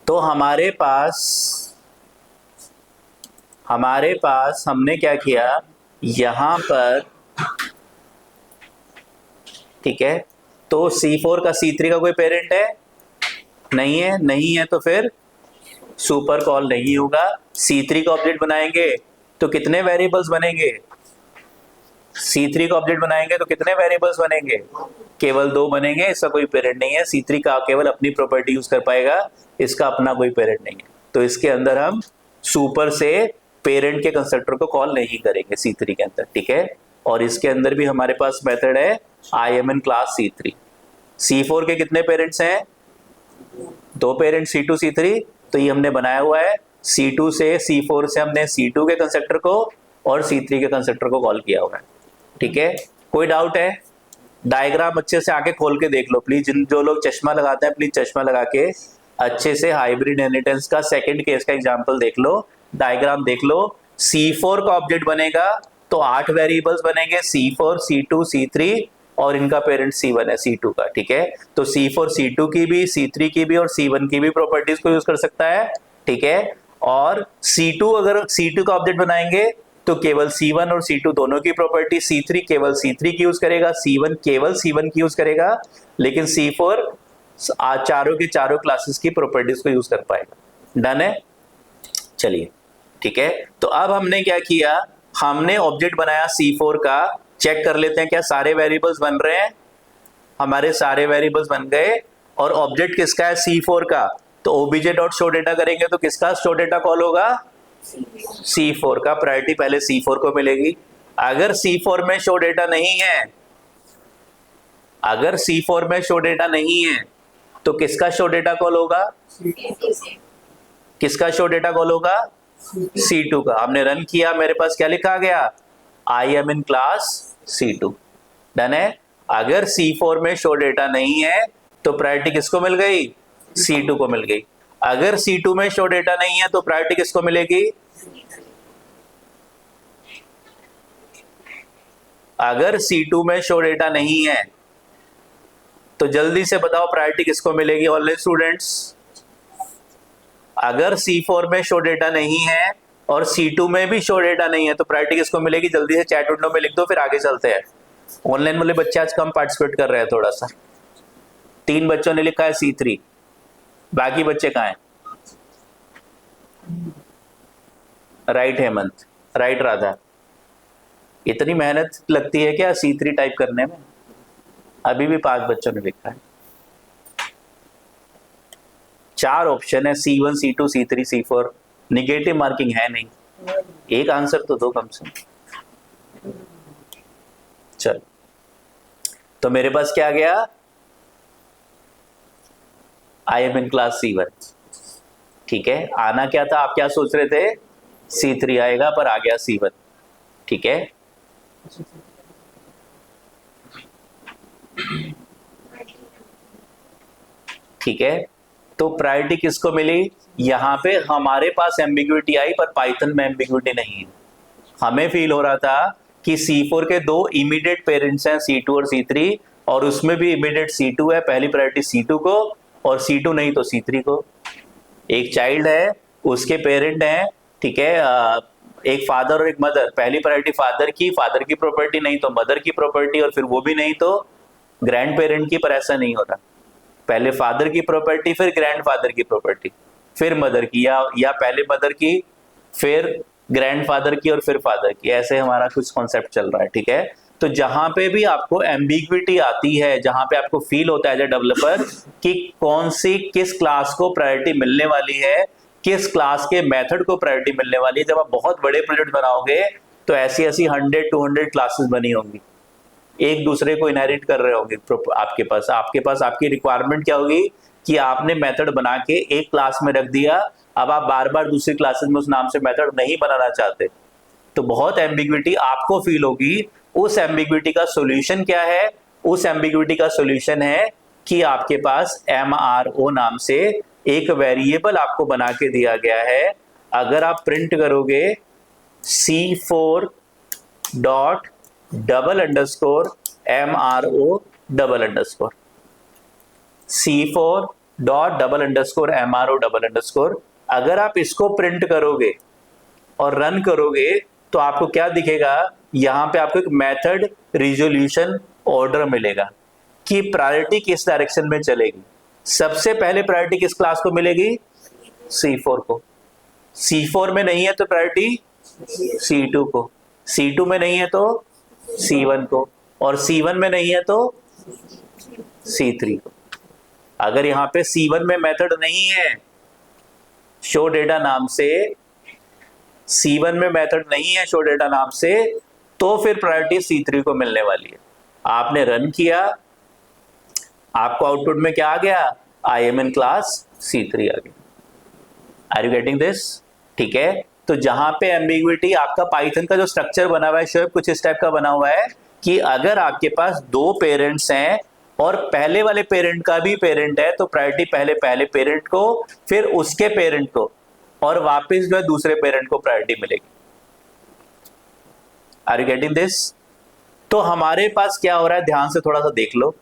तो हमारे पास हमने क्या किया यहां पर, ठीक है। तो C4 का C3 का कोई पेरेंट है? नहीं है, नहीं है तो फिर सुपर कॉल नहीं होगा। C3 का ऑब्जेक्ट बनाएंगे तो कितने वेरिएबल्स बनेंगे? C3 का ऑब्जेक्ट बनाएंगे तो कितने वेरिएबल्स बनेंगे? केवल 2 बनेंगे, इसका कोई पेरेंट नहीं है। C3 का केवल अपनी प्रॉपर्टी यूज कर पाएगा, इसका अपना कोई पेरेंट नहीं है। तो इसके अंदर हम सुपर से पेरेंट के कंस्ट्रक्टर को कॉल नहीं करेंगे C3 के अंदर, ठीक है। और इसके अंदर भी हमारे पास मेथड है IMN क्लास C3। C4 के कितने पेरेंट्स हैं? 2 पेरेंट C2 C3। तो ये हमने बनाया हुआ है, C2 से C4 से हमने C2 के कंस्ट्रक्टर को और C3 के कंस्ट्रक्टर को कॉल किया हुआ है, ठीक है। कोई डाउट है? डायग्राम अच्छे से आके खोल के देख लो प्लीज। जो लोग चश्मा लगाते हैं प्लीज चश्मा लगा के अच्छे से हाइब्रिड इनहेरिटेंस का सेकंड केस का एग्जांपल देख लो, डायग्राम देख लो। C4 का ऑब्जेक्ट बनेगा तो 8 वेरिएबल्स बनेंगे, C4 C2 C3 और इनका पेरेंट C1 है C2 का, ठीक है। तो C4 C2 की भी, C3 की भी और C1 की भी प्रॉपर्टीज को यूज कर सकता है, ठीक है। और C2 अगर C2 का ऑब्जेक्ट बनाएंगे तो केवल C1 और C2 दोनों की प्रॉपर्टी, C3 केवल C3 की यूज करेगा, C1 केवल C1 की यूज करेगा, लेकिन C4 चारों के चारों क्लासेस की प्रॉपर्टीज को यूज कर पाएगा। डन है, चलिए, ठीक है। तो अब हमने क्या किया, हमने ऑब्जेक्ट बनाया C4 का। चेक कर लेते हैं क्या सारे वेरिएबल्स बन रहे हैं? हमारे सारे वेरिएबल्स बन गए। और ऑब्जेक्ट किसका है? C4 का। तो obj.showData करेंगे तो किसका showData कॉल होगा? C4 का। प्रायोरिटी पहले C4 को मिलेगी। अगर C4 में showData नहीं है, अगर C4 में showData नहीं है तो किसका showData कॉल होगा? किसका showData कॉल होगा? C2 का। हमने रन किया, मेरे पास क्या लिखा गया? IMN class C2। डन है। अगर C4 में showData नहीं है तो प्रायोरिटी किसको मिल गई? C2 को मिल गई। अगर C2 में showData नहीं है तो प्रायोरिटी किसको मिलेगी? अगर C2 में showData नहीं है तो जल्दी से बताओ प्रायोरिटी किसको मिलेगी ऑनलाइन स्टूडेंट्स? अगर C4 में showData नहीं है और C2 में भी showData नहीं है तो प्रायोरिटी किसको मिलेगी? जल्दी से चैट विंडो में लिख दो, फिर आगे चलते हैं। ऑनलाइन वाले बच्चे आज कम पार्टिसिपेट कर रहे हैं थोड़ा सा। 3 बच्चों ने लिखा है C3, बाकी बच्चे कहाँ हैं? Right Hemant, right Radha. इतनी मेहनत लगती है क्या C3 टाइप करने में? अभी भी 5 बच्चों ने लिखा है। 4 ऑप्शन है, C1 C2 C3 C4। Negative marking है नहीं, एक आंसर तो दो कम से कम। चल, तो मेरे पास क्या आ गया? IMN क्लास C1, ठीक है। आना क्या था, आप क्या सोच रहे थे? C3 आएगा, पर आ गया C1, ठीक है। ठीक है, तो प्रायोरिटी किसको मिली? यहां पे हमारे पास एम्बिग्विटी आई पर पाइथन में एम्बिग्विटी नहीं है। हमें फील हो रहा था कि C4 के 2 इमीडिएट पेरेंट्स हैं, C2 और C3, और उसमें भी इमीडिएट C2 है, पहली प्रायोरिटी C2 को, और C2 नहीं तो C3 को। एक चाइल्ड है, उसके पेरेंट हैं, ठीक है, एक फादर और एक मदर। पहली प्रायोरिटी फादर की प्रॉपर्टी नहीं तो मदर की प्रॉपर्टी, और फिर वो भी नहीं तो ग्रैंड पेरेंट की, पर ऐसा नहीं होता। पहले फादर की प्रॉपर्टी, फिर ग्रैंडफादर की प्रॉपर्टी, फिर मदर की, या पहले मदर की, फिर ग्रैंडफादर की, और फिर फादर की। ऐसे हमारा कुछ कॉन्सेप्ट चल रहा है, ठीक है। तो जहां पे भी आपको एम्बिग्विटी आती है, जहां पे आपको फील होता है एज ए डेवलपर कि कौन सी किस क्लास को प्रायोरिटी मिलने वाली है, किस क्लास के मेथड को प्रायोरिटी मिलने वाली है, जब आप बहुत बड़े प्रोजेक्ट बनाओगे तो ऐसी 100-200 क्लासेस बनी होंगी, एक दूसरे को इनहेरिट कर रहे होंगे। आपके पास आपकी रिक्वायरमेंट क्या होगी कि आपने मेथड बना के एक क्लास में रख दिया अब आप बार बार दूसरी क्लासेस में उस नाम से मेथड नहीं बनाना चाहते, तो बहुत एम्बिग्विटी आपको फील होगी। उस एम्बिग्विटी का सॉल्यूशन क्या है? उस एम्बिग्विटी का सॉल्यूशन है कि आपके पास MRO नाम से एक वेरिएबल आपको बना के दिया गया है। अगर आप प्रिंट करोगे C4 dot double underscore MRO double underscore, C4 dot double underscore MRO double underscore, अगर आप इसको प्रिंट करोगे और रन करोगे तो आपको क्या दिखेगा? यहां पे आपको एक मेथड रिजोल्यूशन ऑर्डर मिलेगा कि प्रायोरिटी किस डायरेक्शन में चलेगी। सबसे पहले प्रायोरिटी किस क्लास को मिलेगी? C4 को। C4 में नहीं है तो प्रायोरिटी C2 को, C2 में नहीं है तो C1 को, और C1 में नहीं है तो C3 को। अगर यहां पे C1 में मेथड नहीं है शो डेटा नाम से, C1 में मेथड नहीं है शो डेटा नाम से, तो फिर प्रायोरिटी C3 को मिलने वाली है। आपने रन किया, आपको आउटपुट में क्या आ गया? I am in class C3 आ गया। Are you getting this? ठीक है, तो जहां पे एम्बिग्विटी, आपका पाइथन का जो स्ट्रक्चर बना हुआ है शोएब कुछ इस टाइप का बना हुआ है कि अगर आपके पास दो पेरेंट्स हैं और पहले वाले पेरेंट का भी पेरेंट है तो प्रायोरिटी पहले पेरेंट को, फिर उसके पेरेंट को, और वापस जो है दूसरे पेरेंट को प्रायोरिटी मिलेगी। Are you getting this? तो हमारे पास क्या हो रहा है, ध्यान से थोड़ा सा देख लो।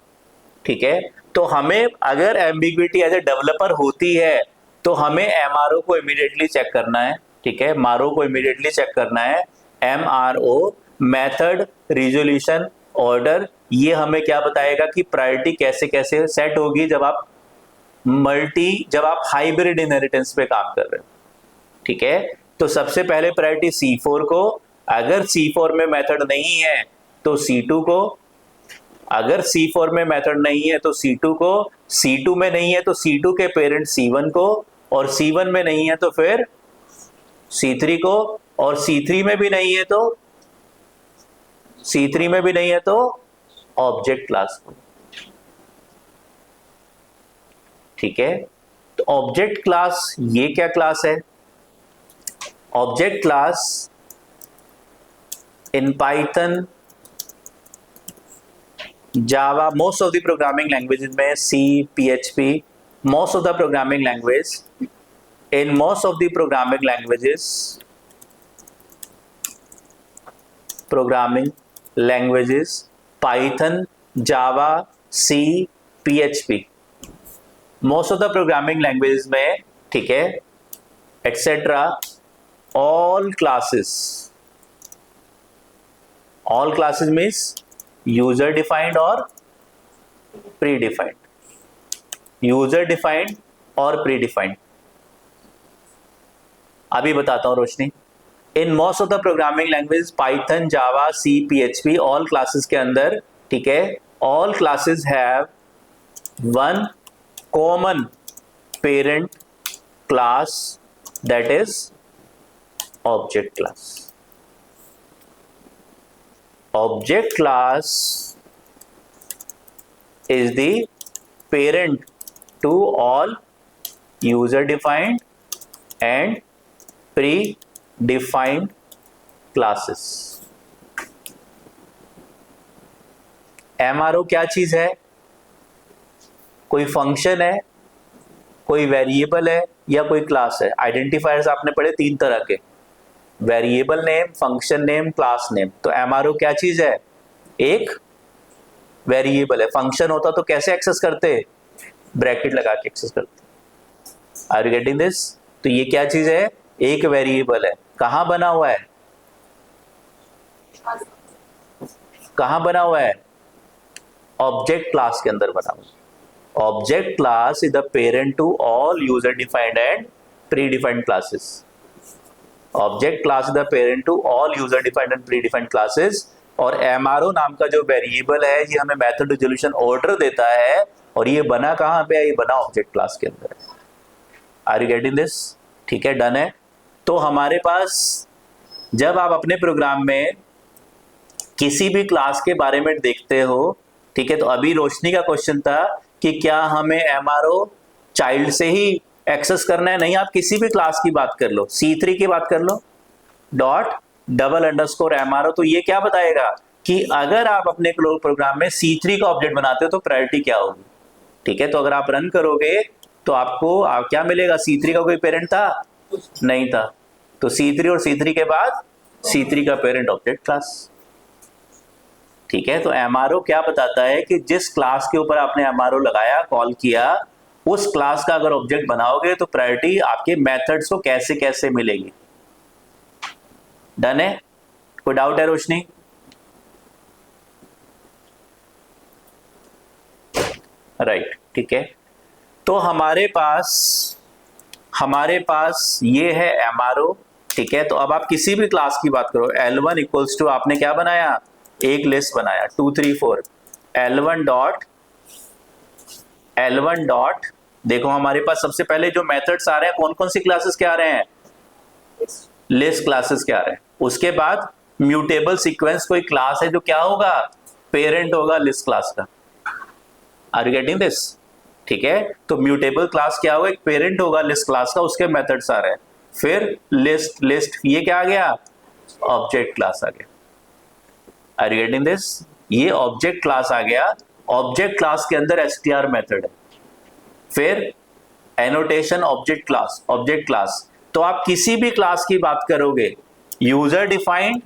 ठीक है, तो हमें अगर एम्बिग्विटी एज ए डेवलपर होती है तो हमें MRO को इमीडिएटली चेक करना है। ठीक है, MRO को इमीडिएटली चेक करना है। MRO मेथड रिजोल्यूशन ऑर्डर, ये हमें क्या बताएगा कि प्रायोरिटी कैसे कैसे सेट होगी जब आप हाइब्रिड इनहेरिटेंस पे काम कर रहे हो। ठीक है, तो सबसे पहले प्रायोरिटी C4 को, अगर C4 में मेथड नहीं है तो C2 को, अगर C4 में मेथड नहीं है तो C2 को, C2 में नहीं है तो C2 के पेरेंट C1 को, और C1 में नहीं है तो फिर C3 को, और C3 में भी नहीं है तो ऑब्जेक्ट क्लास को। ठीक है, तो ऑब्जेक्ट क्लास, ये क्या क्लास है? Object class in Python, Java, most of the programming languages में, C, PHP, most of the programming language, in most of the programming languages, Python, Java, C, PHP, most of the programming languages में, ठीक है, etc. all classes means user defined और predefined, user defined और predefined. अभी बताता हूं Roshni. In most of the programming language, Python, Java, C, PHP, all classes के अंदर, ठीक है, all classes have one common parent class, that is object class. Object class is the parent to all user defined and predefined classes. MRO क्या चीज है? कोई function है, कोई वेरिएबल है, या कोई क्लास है। आइडेंटिफायर्स आपने पढ़े तीन तरह के, variable name, function name, class name. तो MRO क्या चीज है? एक वेरिएबल है। फंक्शन होता तो कैसे एक्सेस करते? ब्रैकेट लगा के एक्सेस करते। Are you getting this? तो ये क्या चीज है? एक वेरिएबल है। कहां बना हुआ है? कहां बना हुआ है? ऑब्जेक्ट क्लास के अंदर बना हुआ है। Object class is the parent to all user defined and pre defined classes. Object class is the parent to all user defined and pre defined classes. और MRO नाम का जो वेरिएबल है ये हमें मेथड रिजोल्यूशन ऑर्डर देता है, और ये बना कहां पे है? ये बना ऑब्जेक्ट क्लास के अंदर है। Are you getting this? ठीक है, डन है। तो हमारे पास जब आप अपने प्रोग्राम में किसी भी क्लास के बारे में देखते हो, ठीक है, तो अभी रोशनी का क्वेश्चन था कि क्या हमें MRO चाइल्ड से ही एक्सेस करना है, नहीं आप किसी भी क्लास की बात कर लो, C3 की बात कर लो, डॉट डबल अंडरस्कोर MRO। तो ये क्या बताएगा कि अगर आप अपने प्रोग्राम में C3 का ऑब्जेक्ट बनाते हो तो प्रायोरिटी क्या होगी। ठीक है, तो अगर आप रन करोगे तो आपको क्या मिलेगा, C3 का कोई पेरेंट था नहीं था, तो C3 और C3 के बाद C3 का पेरेंट ऑब्जेक्ट क्लास। ठीक है, तो MRO क्या बताता है कि जिस क्लास के ऊपर आपने MRO लगाया, कॉल किया, उस क्लास का अगर ऑब्जेक्ट बनाओगे तो प्रायोरिटी आपके मेथड्स को कैसे कैसे मिलेगी। डन है, कोई डाउट है रोशनी? राइट, ठीक है, तो हमारे पास ये है MRO। ठीक है, तो अब आप किसी भी क्लास की बात करो, L1 इक्वल्स टू आपने क्या बनाया, एक लिस्ट बनाया 2 3 4 L1 डॉट देखो हमारे पास सबसे पहले जो मेथड्स आ रहे हैं कौन कौन सी क्लासेस के आ रहे हैं, लिस्ट क्लासेस के आ रहे हैं। उसके बाद म्यूटेबल सीक्वेंस कोई क्लास है जो क्या होगा, पेरेंट होगा लिस्ट क्लास का। Are you getting this? ठीक है, तो म्यूटेबल क्लास क्या होगा, एक पेरेंट होगा लिस्ट क्लास का, उसके मेथड्स आ रहे हैं। फिर लिस्ट ये क्या आ गया, ऑब्जेक्ट क्लास आ गया। Are you getting this? ये ऑब्जेक्ट क्लास आ गया, ऑब्जेक्ट क्लास के अंदर str मेथड है। फिर एनोटेशन ऑब्जेक्ट क्लास, तो आप किसी भी क्लास की बात करोगे, यूजर डिफाइंड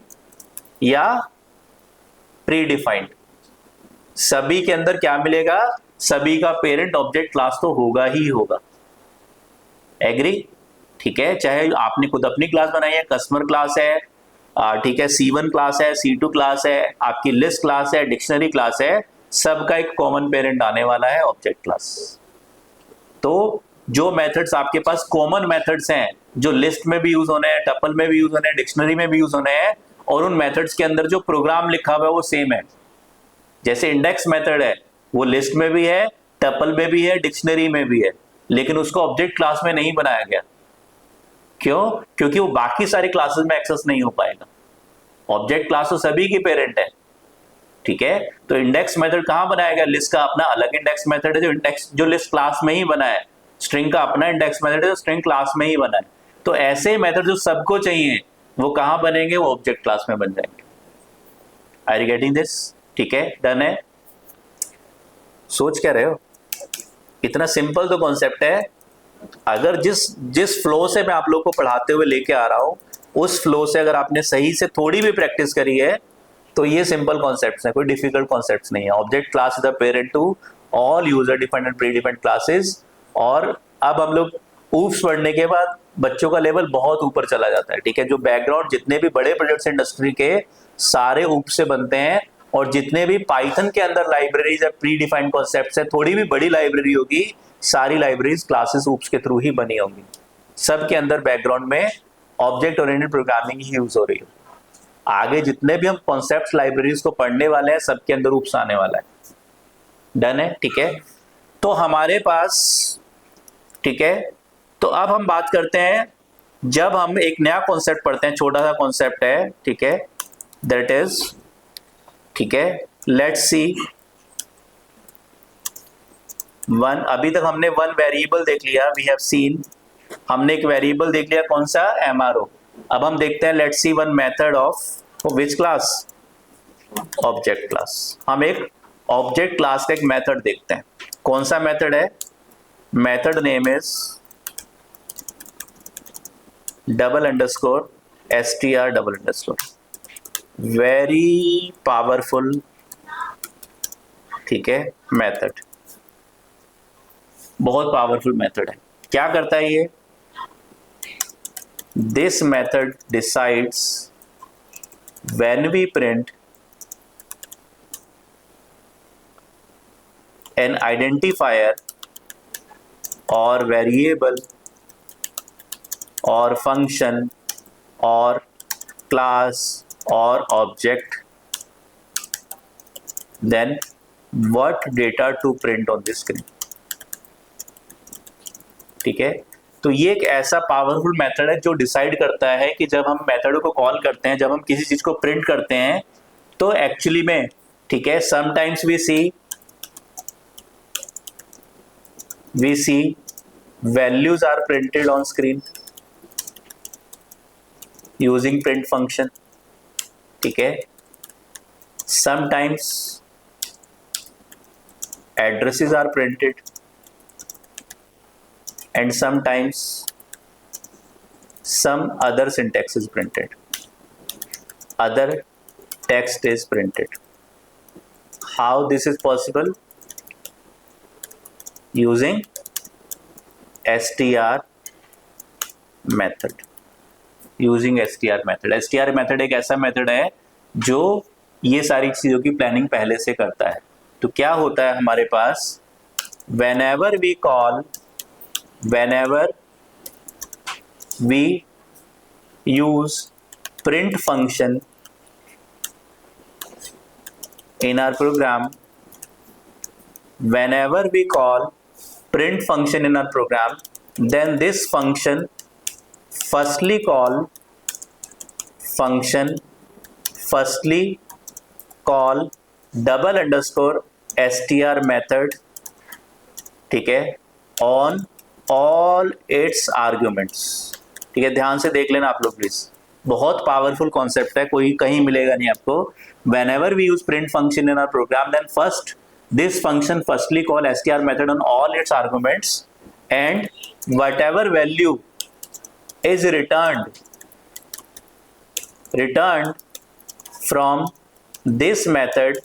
या प्री डिफाइंड, सभी के अंदर क्या मिलेगा, सभी का पेरेंट ऑब्जेक्ट क्लास तो होगा ही होगा। एग्री? ठीक है, चाहे आपने खुद अपनी क्लास बनाई है, कस्टमर क्लास है, ठीक है, C1 क्लास है, C2 क्लास है, आपकी लिस्ट क्लास है, डिक्शनरी क्लास है, सबका एक कॉमन पेरेंट आने वाला है ऑब्जेक्ट क्लास। तो जो मेथड्स आपके पास कॉमन मेथड्स हैं, जो लिस्ट में भी यूज होने हैं, टपल में भी यूज होने हैं, डिक्शनरी में भी यूज होने हैं, और उन मेथड्स के अंदर जो प्रोग्राम लिखा हुआ है वो सेम है। जैसे इंडेक्स मेथड है, वो लिस्ट में भी है, टपल में भी है, डिक्शनरी में भी है, लेकिन उसको ऑब्जेक्ट क्लास में नहीं बनाया गया। क्यों? क्योंकि वो बाकी सारी क्लासेस में एक्सेस नहीं हो पाएगा। ऑब्जेक्ट क्लास तो सभी की पेरेंट है। ठीक है, तो इंडेक्स मेथड कहां बनाया गया, लिस्ट का अपना अलग इंडेक्स मेथड है जो लिस्ट क्लास में ही बना है, स्ट्रिंग का अपना इंडेक्स मेथड है जो स्ट्रिंग क्लास में ही बना है। तो ऐसे मेथड जो सबको चाहिए वो कहां बनेंगे, वो ऑब्जेक्ट क्लास में बन जाएंगे। Are you getting this? ठीक है, डन है। सोच क्या रहे हो, इतना सिंपल तो कॉन्सेप्ट है। अगर जिस फ्लो से मैं आप लोग को पढ़ाते हुए लेके आ रहा हूं, उस फ्लो से अगर आपने सही से थोड़ी भी प्रैक्टिस करी है तो ये सिंपल कॉन्सेप्ट्स हैं, कोई डिफिकल्ट कॉन्सेप्ट्स नहीं है। Object class is the parent to all user defined and pre defined classes. और अब हम लोग ऊप्स पढ़ने के बाद बच्चों का लेवल बहुत ऊपर चला जाता है। ठीक है, जो बैकग्राउंड जितने भी बड़े प्रोजेक्ट्स इंडस्ट्री के सारे ऊप्स से बनते हैं, और जितने भी पाइथन के अंदर लाइब्रेरीज है, प्री डिफाइंड कॉन्सेप्ट्स है, थोड़ी भी बड़ी लाइब्रेरी होगी, सारी लाइब्रेरीज क्लासेस ऊप्स के थ्रू ही बनी होंगी। सब के अंदर बैकग्राउंड में ऑब्जेक्ट ओरिएंटेड प्रोग्रामिंग ही यूज हो रही है। आगे जितने भी हम कॉन्सेप्ट्स लाइब्रेरीज को पढ़ने वाले हैं, सबके अंदर ऊप्स आने वाला है। डन है? ठीक है, तो हमारे पास, ठीक है, तो अब हम बात करते हैं, जब हम एक नया कॉन्सेप्ट पढ़ते हैं, छोटा सा कॉन्सेप्ट है, ठीक है, दैट इज, ठीक है, लेट्स सी वन। अभी तक हमने वन वेरिएबल देख लिया, वी हैव सीन, हमने एक वेरिएबल देख लिया, कौन सा, MRO। अब हम देखते हैं, let's see one method of which class, object class. हम एक ऑब्जेक्ट क्लास का एक मेथड देखते हैं, कौन सा मेथड है, method name is double underscore str double underscore. Very powerful, ठीक है, मेथड, बहुत पावरफुल मेथड है। क्या करता है ये, this method decides when we print an identifier or variable or function or class or object, then what data to print on the screen। ठीक है, तो ये एक ऐसा पावरफुल मेथड है जो डिसाइड करता है कि जब हम मेथड को कॉल करते हैं, जब हम किसी चीज को प्रिंट करते हैं, तो एक्चुअली में, ठीक है, sometimes we see values are printed on screen using print function, ठीक है। sometimes addresses are printed and sometimes some other syntax is printed, other text is printed. How this is possible? Using str method, using str method. str method एक ऐसा method है जो ये सारी चीजों की प्लानिंग पहले से करता है। तो क्या होता है हमारे पास, whenever we use print function in our program, whenever we call print function in our program, then this function firstly call double underscore str method, ठीक है, on all its arguments। ठीक है, ध्यान से देख लेना आप लोग प्लीज, बहुत पावरफुल कॉन्सेप्ट है, कोई कहीं मिलेगा नहीं आपको। whenever we use print function in our program, then first this function firstly call str method on all its arguments, and whatever value is returned from this method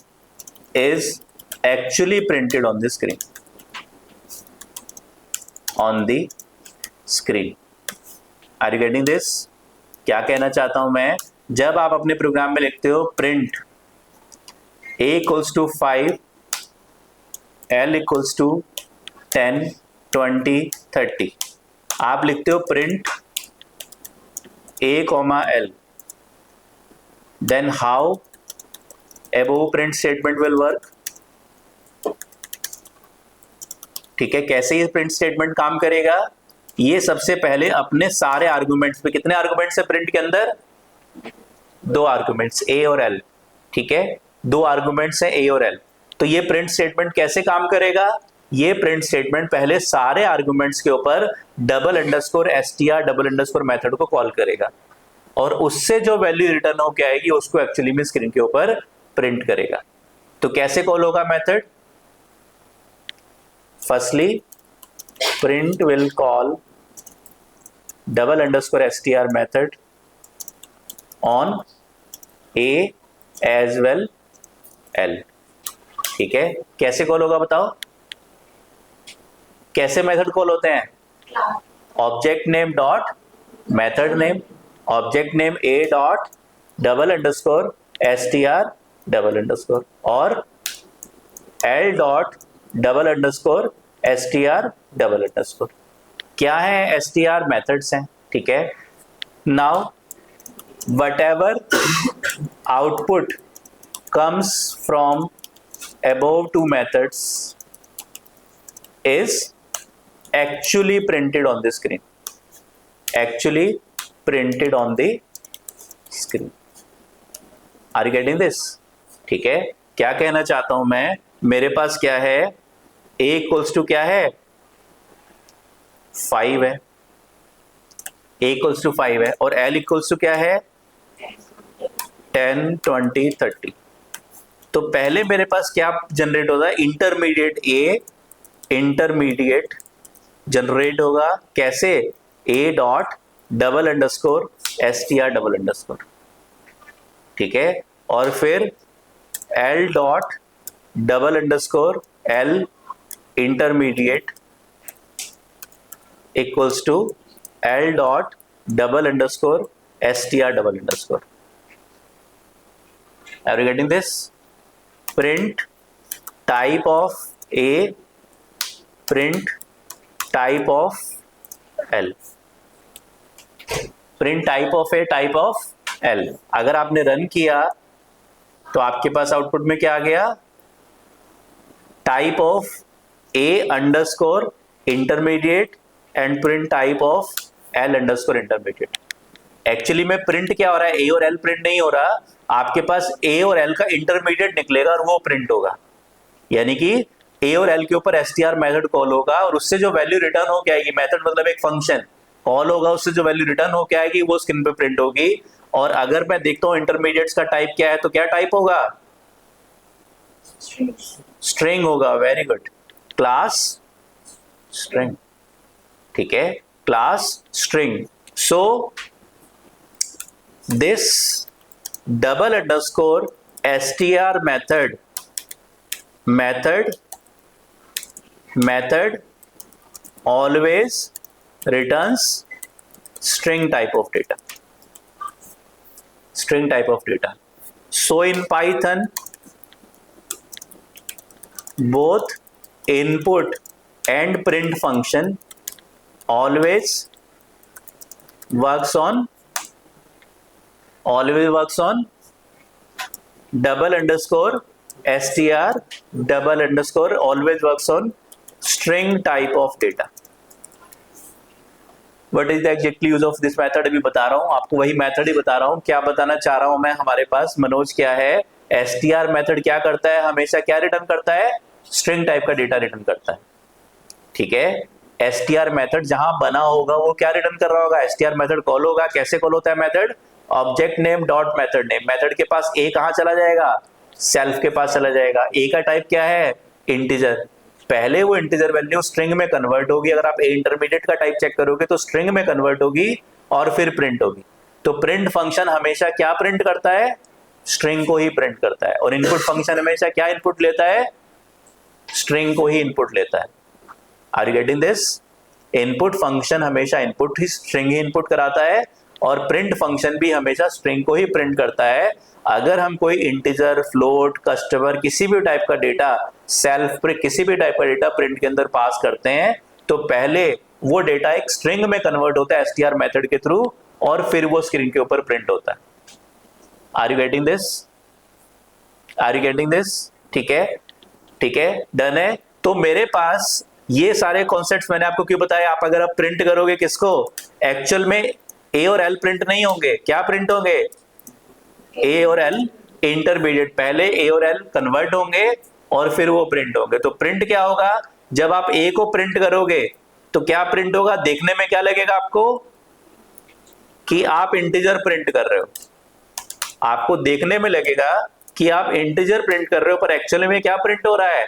is actually printed on the screen, Are you getting this? क्या कहना चाहता हूं मैं, जब आप अपने program में लिखते हो print a equals to 5, l equals to 10, 20, 30, आप लिखते हो print a comma l, then how above print statement will work? ठीक है, कैसे ये प्रिंट स्टेटमेंट काम करेगा, ये सबसे पहले अपने सारे आर्गुमेंट्स पे, कितने आर्गुमेंट्स है प्रिंट के अंदर, 2 आर्गुमेंट्स a और l, ठीक है, 2 आर्गुमेंट्स है a और l। तो ये प्रिंट स्टेटमेंट कैसे काम करेगा, ये प्रिंट स्टेटमेंट पहले सारे आर्गुमेंट्स के ऊपर double underscore str double underscore method को कॉल करेगा, और उससे जो वैल्यू रिटर्न होकर आएगी उसको एक्चुअली में स्क्रीन के ऊपर प्रिंट करेगा। तो कैसे कॉल होगा method, firstly print will call double underscore str method on a as well l, ठीक है। कैसे कॉल होगा बताओ, कैसे मेथड कॉल होते हैं, object name dot method name, object name a dot double underscore str double underscore, और l dot double underscore str double underscore. क्या है str मेथड्स हैं, ठीक है। Now whatever output comes from above 2 methods is actually printed on the screen, actually printed on the screen। Are you getting this? ठीक है, क्या कहना चाहता हूं मैं, मेरे पास क्या है, a इक्वल्स टू क्या है, 5 है, a इक्वल्स टू 5 है, और l इक्वल्स टू क्या है, 10, 20, 30। तो पहले मेरे पास क्या जनरेट होता है, इंटरमीडिएट a, इंटरमीडिएट जनरेट होगा, कैसे, a dot double underscore str double underscore, ठीक है, और फिर l dot double underscore l intermediate equals to l dot double underscore str double underscore. Are you getting this? Print type of a, print type of l, print type of a, type of l। अगर आपने run किया तो आपके पास output में क्या आ गया, type of a underscore intermediate and print type of l underscore intermediate. Actually में print क्या हो रहा है, a और l प्रिंट नहीं हो रहा, आपके पास a और l का इंटरमीडिएट निकलेगा और वो प्रिंट होगा। यानी कि ए और एल के ऊपर एसटीआर मेथड कॉल होगा और उससे जो वैल्यू रिटर्न हो के आएगी, मेथड मतलब एक फंक्शन कॉल होगा, उससे जो वैल्यू रिटर्न हो के आएगी वो स्क्रीन पे प्रिंट होगी। और अगर मैं देखता हूं इंटरमीडिएट्स का टाइप क्या है, तो क्या टाइप होगा? स्ट्रिंग होगा। Very good, class string. ठीक है, class string. So this double underscore STR method always returns string type of data. So in Python, both input and print function always works on double underscore str double underscore always works on string type of data. What is the exactly use of this method? अभी बता रहा हूं आपको, वही method ही बता रहा हूं। क्या बताना चाह रहा हूं मैं, हमारे पास मनोज क्या है, str मेथड क्या करता है, हमेशा क्या रिटर्न करता है? स्ट्रिंग टाइप का डेटा रिटर्न करता है। ठीक है, str मेथड जहां बना होगा वो क्या रिटर्न कर रहा होगा? str मेथड कॉल होगा। कैसे कॉल होता है method? Object name dot method name. Method के पास ए कहां चला जाएगा? सेल्फ के पास चला जाएगा। ए का टाइप क्या है? इंटीजर। पहले वो इंटीजर वैल्यू स्ट्रिंग में कन्वर्ट होगी। अगर आप ए इंटरमीडिएट का टाइप चेक करोगे तो स्ट्रिंग में कन्वर्ट होगी और फिर प्रिंट होगी। तो प्रिंट फंक्शन हमेशा क्या प्रिंट करता है? स्ट्रिंग को ही प्रिंट करता है। और इनपुट फंक्शन हमेशा क्या इनपुट लेता है? स्ट्रिंग को ही इनपुट लेता है। Are you getting this? Input function हमेशा इनपुट ही स्ट्रिंग ही इनपुट कराता है और प्रिंट फंक्शन भी हमेशा स्ट्रिंग को ही प्रिंट करता है। अगर हम कोई इंटीजर, फ्लोट, कस्टमर, किसी भी टाइप का डेटा, सेल्फ, किसी भी टाइप का डेटा प्रिंट के अंदर पास करते हैं तो पहले वो डेटा एक स्ट्रिंग में कन्वर्ट होता है एसटीआर मेथड के थ्रू और फिर वो स्क्रीन के ऊपर प्रिंट होता है। Are you getting this? ठीक है, डन है। तो मेरे पास ये सारे कॉन्सेप्ट्स मैंने आपको क्यों बताया? आप अगर आप प्रिंट करोगे किसको, एक्चुअल में ए और एल प्रिंट नहीं होंगे। क्या प्रिंट होंगे? ए और एल इंटरमीडिएट। पहले ए और एल कन्वर्ट होंगे और फिर वो प्रिंट होंगे। तो प्रिंट क्या होगा? जब आप ए को प्रिंट करोगे तो क्या प्रिंट होगा? देखने में क्या लगेगा आपको कि आप इंटीजर प्रिंट कर रहे हो। आपको देखने में लगेगा कि आप इंटीजर प्रिंट कर रहे हो, पर एक्चुअली में क्या प्रिंट हो रहा है?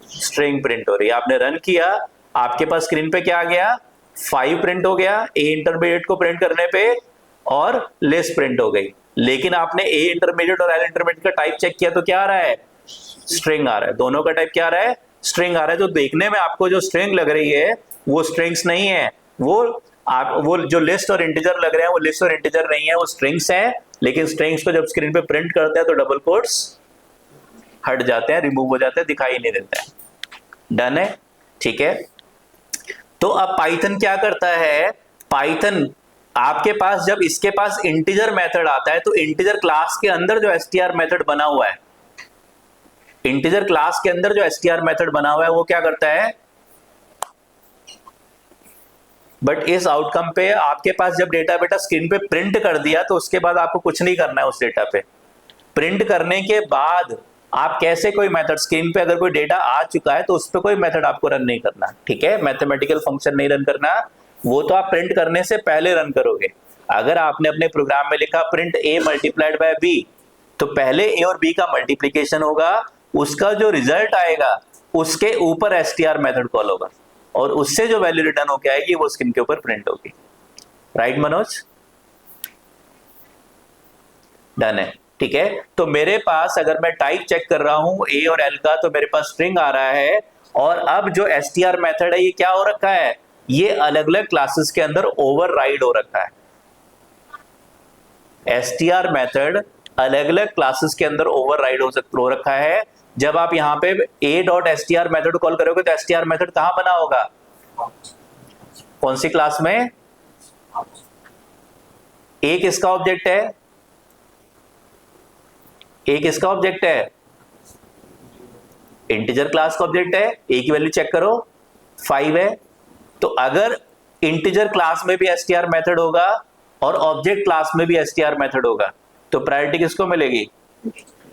स्ट्रिंग प्रिंट हो रही है। आपने रन किया, आपके पास स्क्रीन पे क्या आ गया? 5 प्रिंट हो गया ए इंटरमीडिएट को प्रिंट करने पे और लिस्ट प्रिंट हो गई। लेकिन आपने ए इंटरमीडिएट और एल इंटरमीडिएट का टाइप चेक किया तो क्या आ रहा है? स्ट्रिंग आ रहा है। दोनों का टाइप क्या आ रहा है? स्ट्रिंग आ रहा है। जो देखने में आपको जो स्ट्रिंग लग रही है वो स्ट्रिंग्स नहीं है, वो जो लिस्ट और इंटीजर लग रहे हैं वो लिस्ट और इंटीजर नहीं है, वो स्ट्रिंग्स हैं। लेकिन स्ट्रिंग्स को जब स्क्रीन पे प्रिंट करते हैं तो डबल कोट्स हट जाते हैं, रिमूव हो जाते हैं, दिखाई नहीं देते हैं। डन है? ठीक है। तो अब पाइथन क्या करता है? पाइथन आपके पास जब इसके पास इंटीजर मेथड आता है तो इंटीजर क्लास के अंदर जो एसटीआर मेथड बना हुआ है, इंटीजर क्लास के अंदर जो एसटीआर मेथड बना हुआ है वो क्या करता है? बट इस आउटकम पे आपके पास जब डेटा बेटा स्क्रीन पे प्रिंट कर दिया तो उसके बाद आपको कुछ नहीं करना है उस डेटा पे। प्रिंट करने के बाद आप कैसे कोई मेथड, स्क्रीन पे अगर कोई डेटा आ चुका है तो उस पर कोई मेथड आपको रन नहीं करना। ठीक है, मैथमेटिकल फंक्शन नहीं रन करना, वो तो आप प्रिंट करने से पहले रन करोगे। अगर आपने अपने प्रोग्राम में लिखा print a multiplied by b, तो पहले a और b का मल्टीप्लीकेशन होगा, उसका जो रिजल्ट आएगा उसके ऊपर str मेथड कॉल होगा और उससे जो वैल्यू रिटर्न होके आएगी वो स्क्रीन के ऊपर प्रिंट होगी। राइट मनोज? डन है। ठीक है, तो मेरे पास अगर मैं टाइप चेक कर रहा हूं a और l का तो मेरे पास स्ट्रिंग आ रहा है। और अब जो str मेथड है ये क्या हो रखा है? ये अलग अलग क्लासेस के अंदर ओवरराइड हो रखा है। str मेथड अलग अलग क्लासेस के अंदर ओवरराइड हो रखा है। जब आप यहाँ पे a.str मेथड कॉल करोगे तो str मेथड कहां बना होगा? कौन सी क्लास में? a किसका ऑब्जेक्ट है? a किसका ऑब्जेक्ट है? इंटीजर क्लास का ऑब्जेक्ट है। a की वैल्यू चेक करो 5 है। तो अगर इंटीजर क्लास में भी str मेथड होगा और ऑब्जेक्ट क्लास में भी str मेथड होगा तो प्रायोरिटी किसको मिलेगी?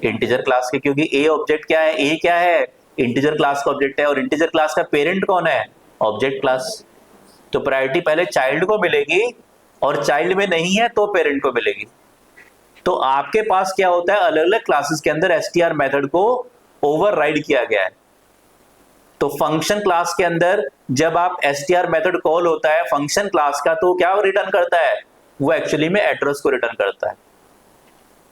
इंटीजर क्लास के, क्योंकि a ऑब्जेक्ट क्या है? a क्या है? इंटीजर क्लास का ऑब्जेक्ट है, और इंटीजर क्लास का पेरेंट कौन है? Object class. तो प्रायोरिटी पहले चाइल्ड को मिलेगी, और चाइल्ड में नहीं है तो पेरेंट को मिलेगी। तो आपके पास क्या होता है, अलग अलग क्लासेस के अंदर एसटीआर मेथड को ओवरराइड किया गया है। तो फंक्शन क्लास के अंदर जब आप एसटीआर मेथड कॉल होता है फंक्शन क्लास का, तो क्या रिटर्न करता है? वो एक्चुअली में एड्रेस को रिटर्न करता है।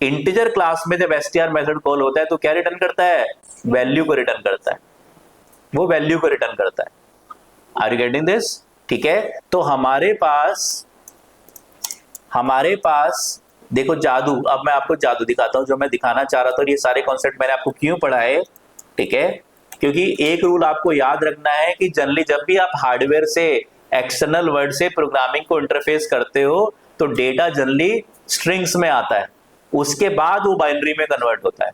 इंटीजर क्लास में जब एसटीआर मेथड कॉल होता है तो क्या रिटर्न करता है? वैल्यू को रिटर्न करता है, वो वैल्यू को रिटर्न करता है। Are you getting this? ठीक है, तो हमारे पास देखो जादू, अब मैं आपको जादू दिखाता हूं जो मैं दिखाना चाह रहा था, और ये सारे कॉन्सेप्ट मैंने आपको क्यों पढ़ाए, ठीक है, क्योंकि एक रूल आपको याद रखना है कि जनरली जब भी आप हार्डवेयर से एक्सटर्नल वर्ड से प्रोग्रामिंग को इंटरफेस करते हो तो डेटा जनरली स्ट्रिंग्स में आता है, उसके बाद वो बाइनरी में कन्वर्ट होता है।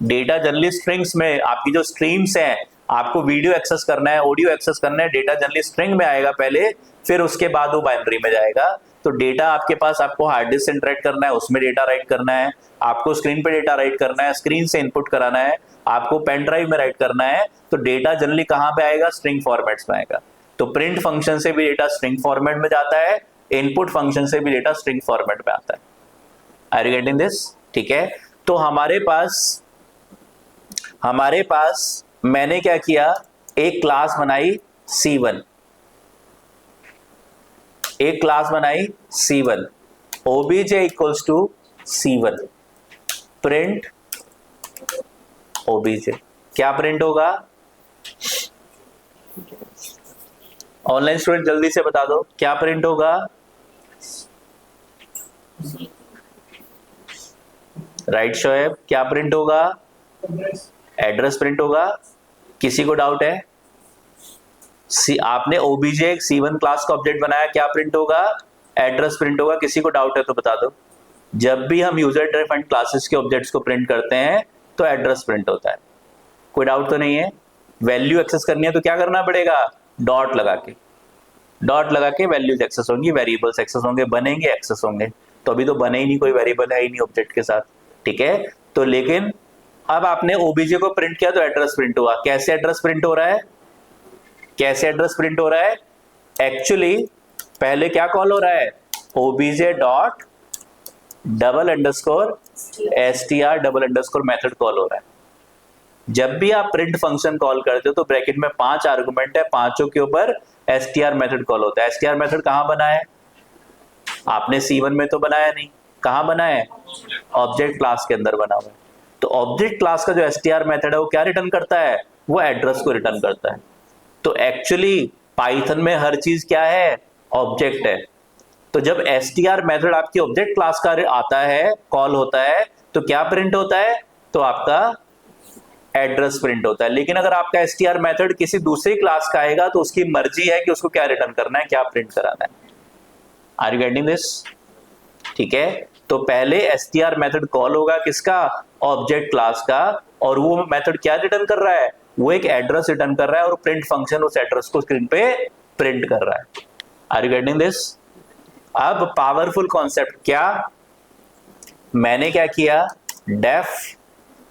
डेटा जनरली स्ट्रिंग्स में, आपकी जो स्ट्रीम्स हैं, आपको वीडियो एक्सेस करना है, ऑडियो एक्सेस करना है, डेटा जनरली स्ट्रिंग में आएगा पहले, फिर उसके बाद वो बाइनरी में जाएगा। तो डेटा आपके पास, आपको हार्ड डिस्क से इंटरेक्ट करना है, उसमें डेटा राइट करना है, आपको स्क्रीन पे डेटा राइट करना है, स्क्रीन से इनपुट कराना है, आपको पेन ड्राइव में राइट करना है। तो डेटा जनरली कहां पे आएगा? स्ट्रिंग फॉर्मेट्स में आएगा। तो प्रिंट फंक्शन से भी डेटा स्ट्रिंग फॉर्मेट में जाता है, इनपुट फंक्शन से भी डेटा स्ट्रिंग फॉर्मेट में आता है। Are you getting this? ठीक है, तो हमारे पास मैंने क्या किया, एक क्लास बनाई C1, एक क्लास बनाई C1, obj equals to C1, print obj। क्या प्रिंट होगा? ऑनलाइन स्टूडेंट जल्दी से बता दो क्या प्रिंट होगा? राइट शोएब, क्या प्रिंट होगा? एड्रेस प्रिंट होगा। किसी को डाउट है? आपने obj एक C1 क्लास का ऑब्जेक्ट बनाया, क्या प्रिंट होगा? एड्रेस प्रिंट होगा। किसी को डाउट है तो बता दो। जब भी हम यूजर डिफाइंड क्लासेस के ऑब्जेक्ट्स को प्रिंट करते हैं तो एड्रेस प्रिंट होता है। कोई डाउट तो नहीं है? वैल्यू एक्सेस करनी है तो क्या करना पड़ेगा? डॉट लगा के वैल्यूज एक्सेस होंगी, वेरिएबल्स एक्सेस होंगे, बनेंगे, एक्सेस होंगे। तो अभी तो बने ही नहीं, कोई वेरिएबल है ही नहीं ऑब्जेक्ट के साथ, ठीक है। तो लेकिन अब आपने obj को प्रिंट किया तो एड्रेस प्रिंट हुआ। कैसे एड्रेस प्रिंट हो रहा है? एक्चुअली पहले क्या कॉल हो रहा है? obj dot double underscore str double underscore method call हो रहा है। जब भी आप प्रिंट फंक्शन कॉल करते हो तो ब्रैकेट में 5 आर्गुमेंट है, पांचों के ऊपर str मेथड कॉल होता है। str मेथड कहां बना है? आपने C1 में तो बनाया नहीं, कहां बना है? ऑब्जेक्ट क्लास के अंदर बना हुआ है। तो ऑब्जेक्ट क्लास का जो str मेथड है वो क्या रिटर्न करता है? वो एड्रेस को रिटर्न करता है। तो एक्चुअली पाइथन में हर चीज क्या है? ऑब्जेक्ट है। तो जब str मेथड आपकी ऑब्जेक्ट क्लास का आता है, कॉल होता है, तो क्या प्रिंट होता है? तो आपका एड्रेस प्रिंट होता है। लेकिन अगर आपका str मेथड किसी दूसरी क्लास का आएगा तो उसकी मर्जी है कि उसको क्या रिटर्न करना है, क्या प्रिंट कराना है। Are you getting this? ठीक है, तो पहले str मेथड कॉल होगा किसका? ऑब्जेक्ट क्लास का, और वो मेथड क्या रिटर्न कर रहा है? वो एक एड्रेस रिटर्न कर रहा है, और प्रिंट फंक्शन उस एड्रेस को स्क्रीन पे प्रिंट कर रहा है। Are you getting this? अब पावरफुल कॉन्सेप्ट क्या, मैंने क्या किया? Def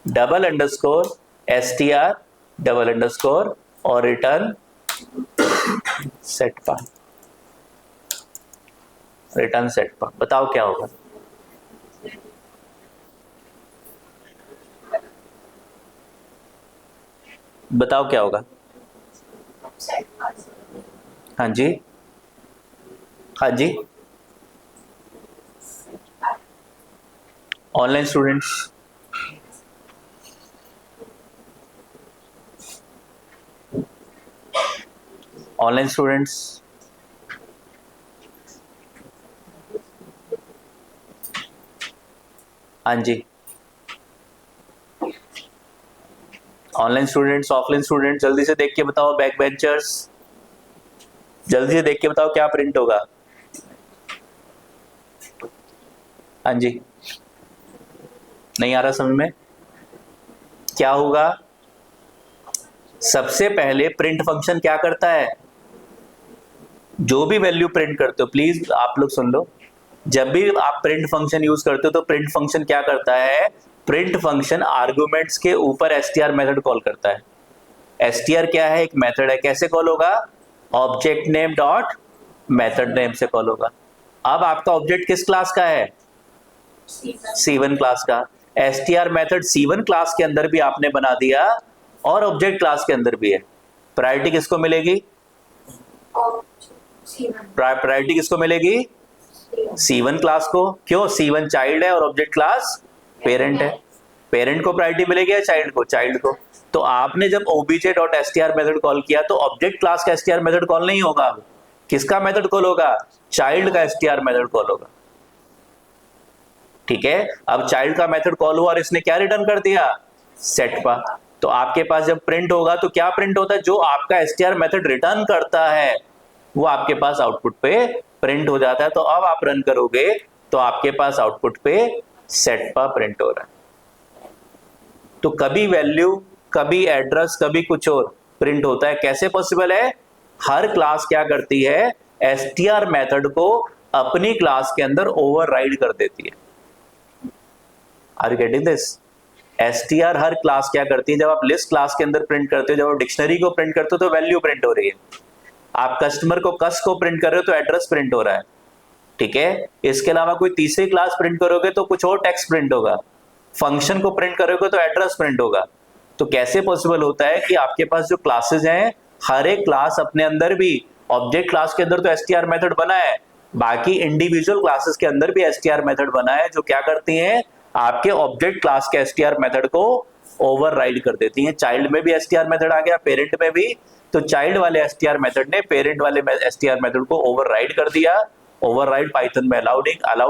double underscore str double underscore और return set path, return set path. बताओ क्या होगा? बताओ क्या होगा? हाँ जी, हाँ जी, ऑनलाइन स्टूडेंट्स, ऑनलाइन स्टूडेंट्स, हाँ जी, ऑनलाइन स्टूडेंट्स, ऑफलाइन स्टूडेंट, जल्दी से देख के बताओ। बैक बेंचर्स, जल्दी से देख के बताओ क्या प्रिंट होगा? हाँ जी, नहीं आ रहा समझ में? क्या होगा? सबसे पहले प्रिंट फंक्शन क्या करता है? जो भी वैल्यू प्रिंट करते हो, प्लीज आप लोग सुन लो, जब भी आप प्रिंट फंक्शन यूज करते हो तो प्रिंट फंक्शन क्या करता है? प्रिंट फंक्शन आर्गुमेंट्स के ऊपर str मेथड कॉल करता है। str क्या है, एक मेथड है, कैसे कॉल होगा, object name dot method name से कॉल होगा। अब आपका ऑब्जेक्ट किस क्लास का है, C1 क्लास का। str मेथड C1 क्लास के अंदर भी आपने बना दिया और ऑब्जेक्ट क्लास के अंदर भी है। प्रायोरिटी किसको मिलेगी, प्रायोरिटी किसको मिलेगी, C1 क्लास को। क्यों, C1 चाइल्ड है और ऑब्जेक्ट क्लास पेरेंट है। पेरेंट को प्रायोरिटी मिलेगी या चाइल्ड को, चाइल्ड को। तो आपने जब obj.str मेथड कॉल किया तो ऑब्जेक्ट क्लास का str मेथड कॉल नहीं होगा, अब किसका मेथड कॉल होगा, चाइल्ड का str मेथड कॉल होगा। ठीक है, अब चाइल्ड का मेथड कॉल हुआ और इसने क्या रिटर्न कर दिया, setpa। तो आपके पास जब प्रिंट होगा तो क्या प्रिंट होता है, जो आपका str मेथड रिटर्न करता है वो आपके पास आउटपुट पे प्रिंट हो जाता है। तो अब आप रन करोगे तो आपके पास आउटपुट पे setpa प्रिंट हो रहा है। तो कभी वैल्यू, कभी एड्रेस, कभी कुछ और प्रिंट होता है। कैसे पॉसिबल है, हर क्लास क्या करती है, str मेथड को अपनी क्लास के अंदर ओवरराइड कर देती है। Are you getting this, str हर क्लास क्या करती है, जब आप लिस्ट क्लास के अंदर प्रिंट करते हो, जब आप डिक्शनरी को प्रिंट करते हो तो वैल्यू प्रिंट हो रही है, आप कस्टमर को कस को प्रिंट कर रहे हो तो एड्रेस प्रिंट हो रहा है। ठीक है, इसके अलावा कोई तीसरी क्लास प्रिंट करोगे तो कुछ और टेक्स्ट प्रिंट होगा, फंक्शन को प्रिंट करोगे तो एड्रेस प्रिंट होगा। तो कैसे पॉसिबल होता है कि आपके पास जो क्लासेस हैं, हर एक क्लास अपने अंदर भी, ऑब्जेक्ट क्लास के अंदर तो str मेथड बना है, बाकी इंडिविजुअल क्लासेस के अंदर भी str मेथड बना है, जो क्या करती हैं, आपके ऑब्जेक्ट क्लास के str मेथड को ओवरराइड कर देती हैं। चाइल्ड में भी str मेथड आ गया, पेरेंट में भी, तो चाइल्ड वाले str मेथड ने पेरेंट वाले str मेथड को ओवरराइड कर दिया। ओवरराइड पाइथन में अलाउड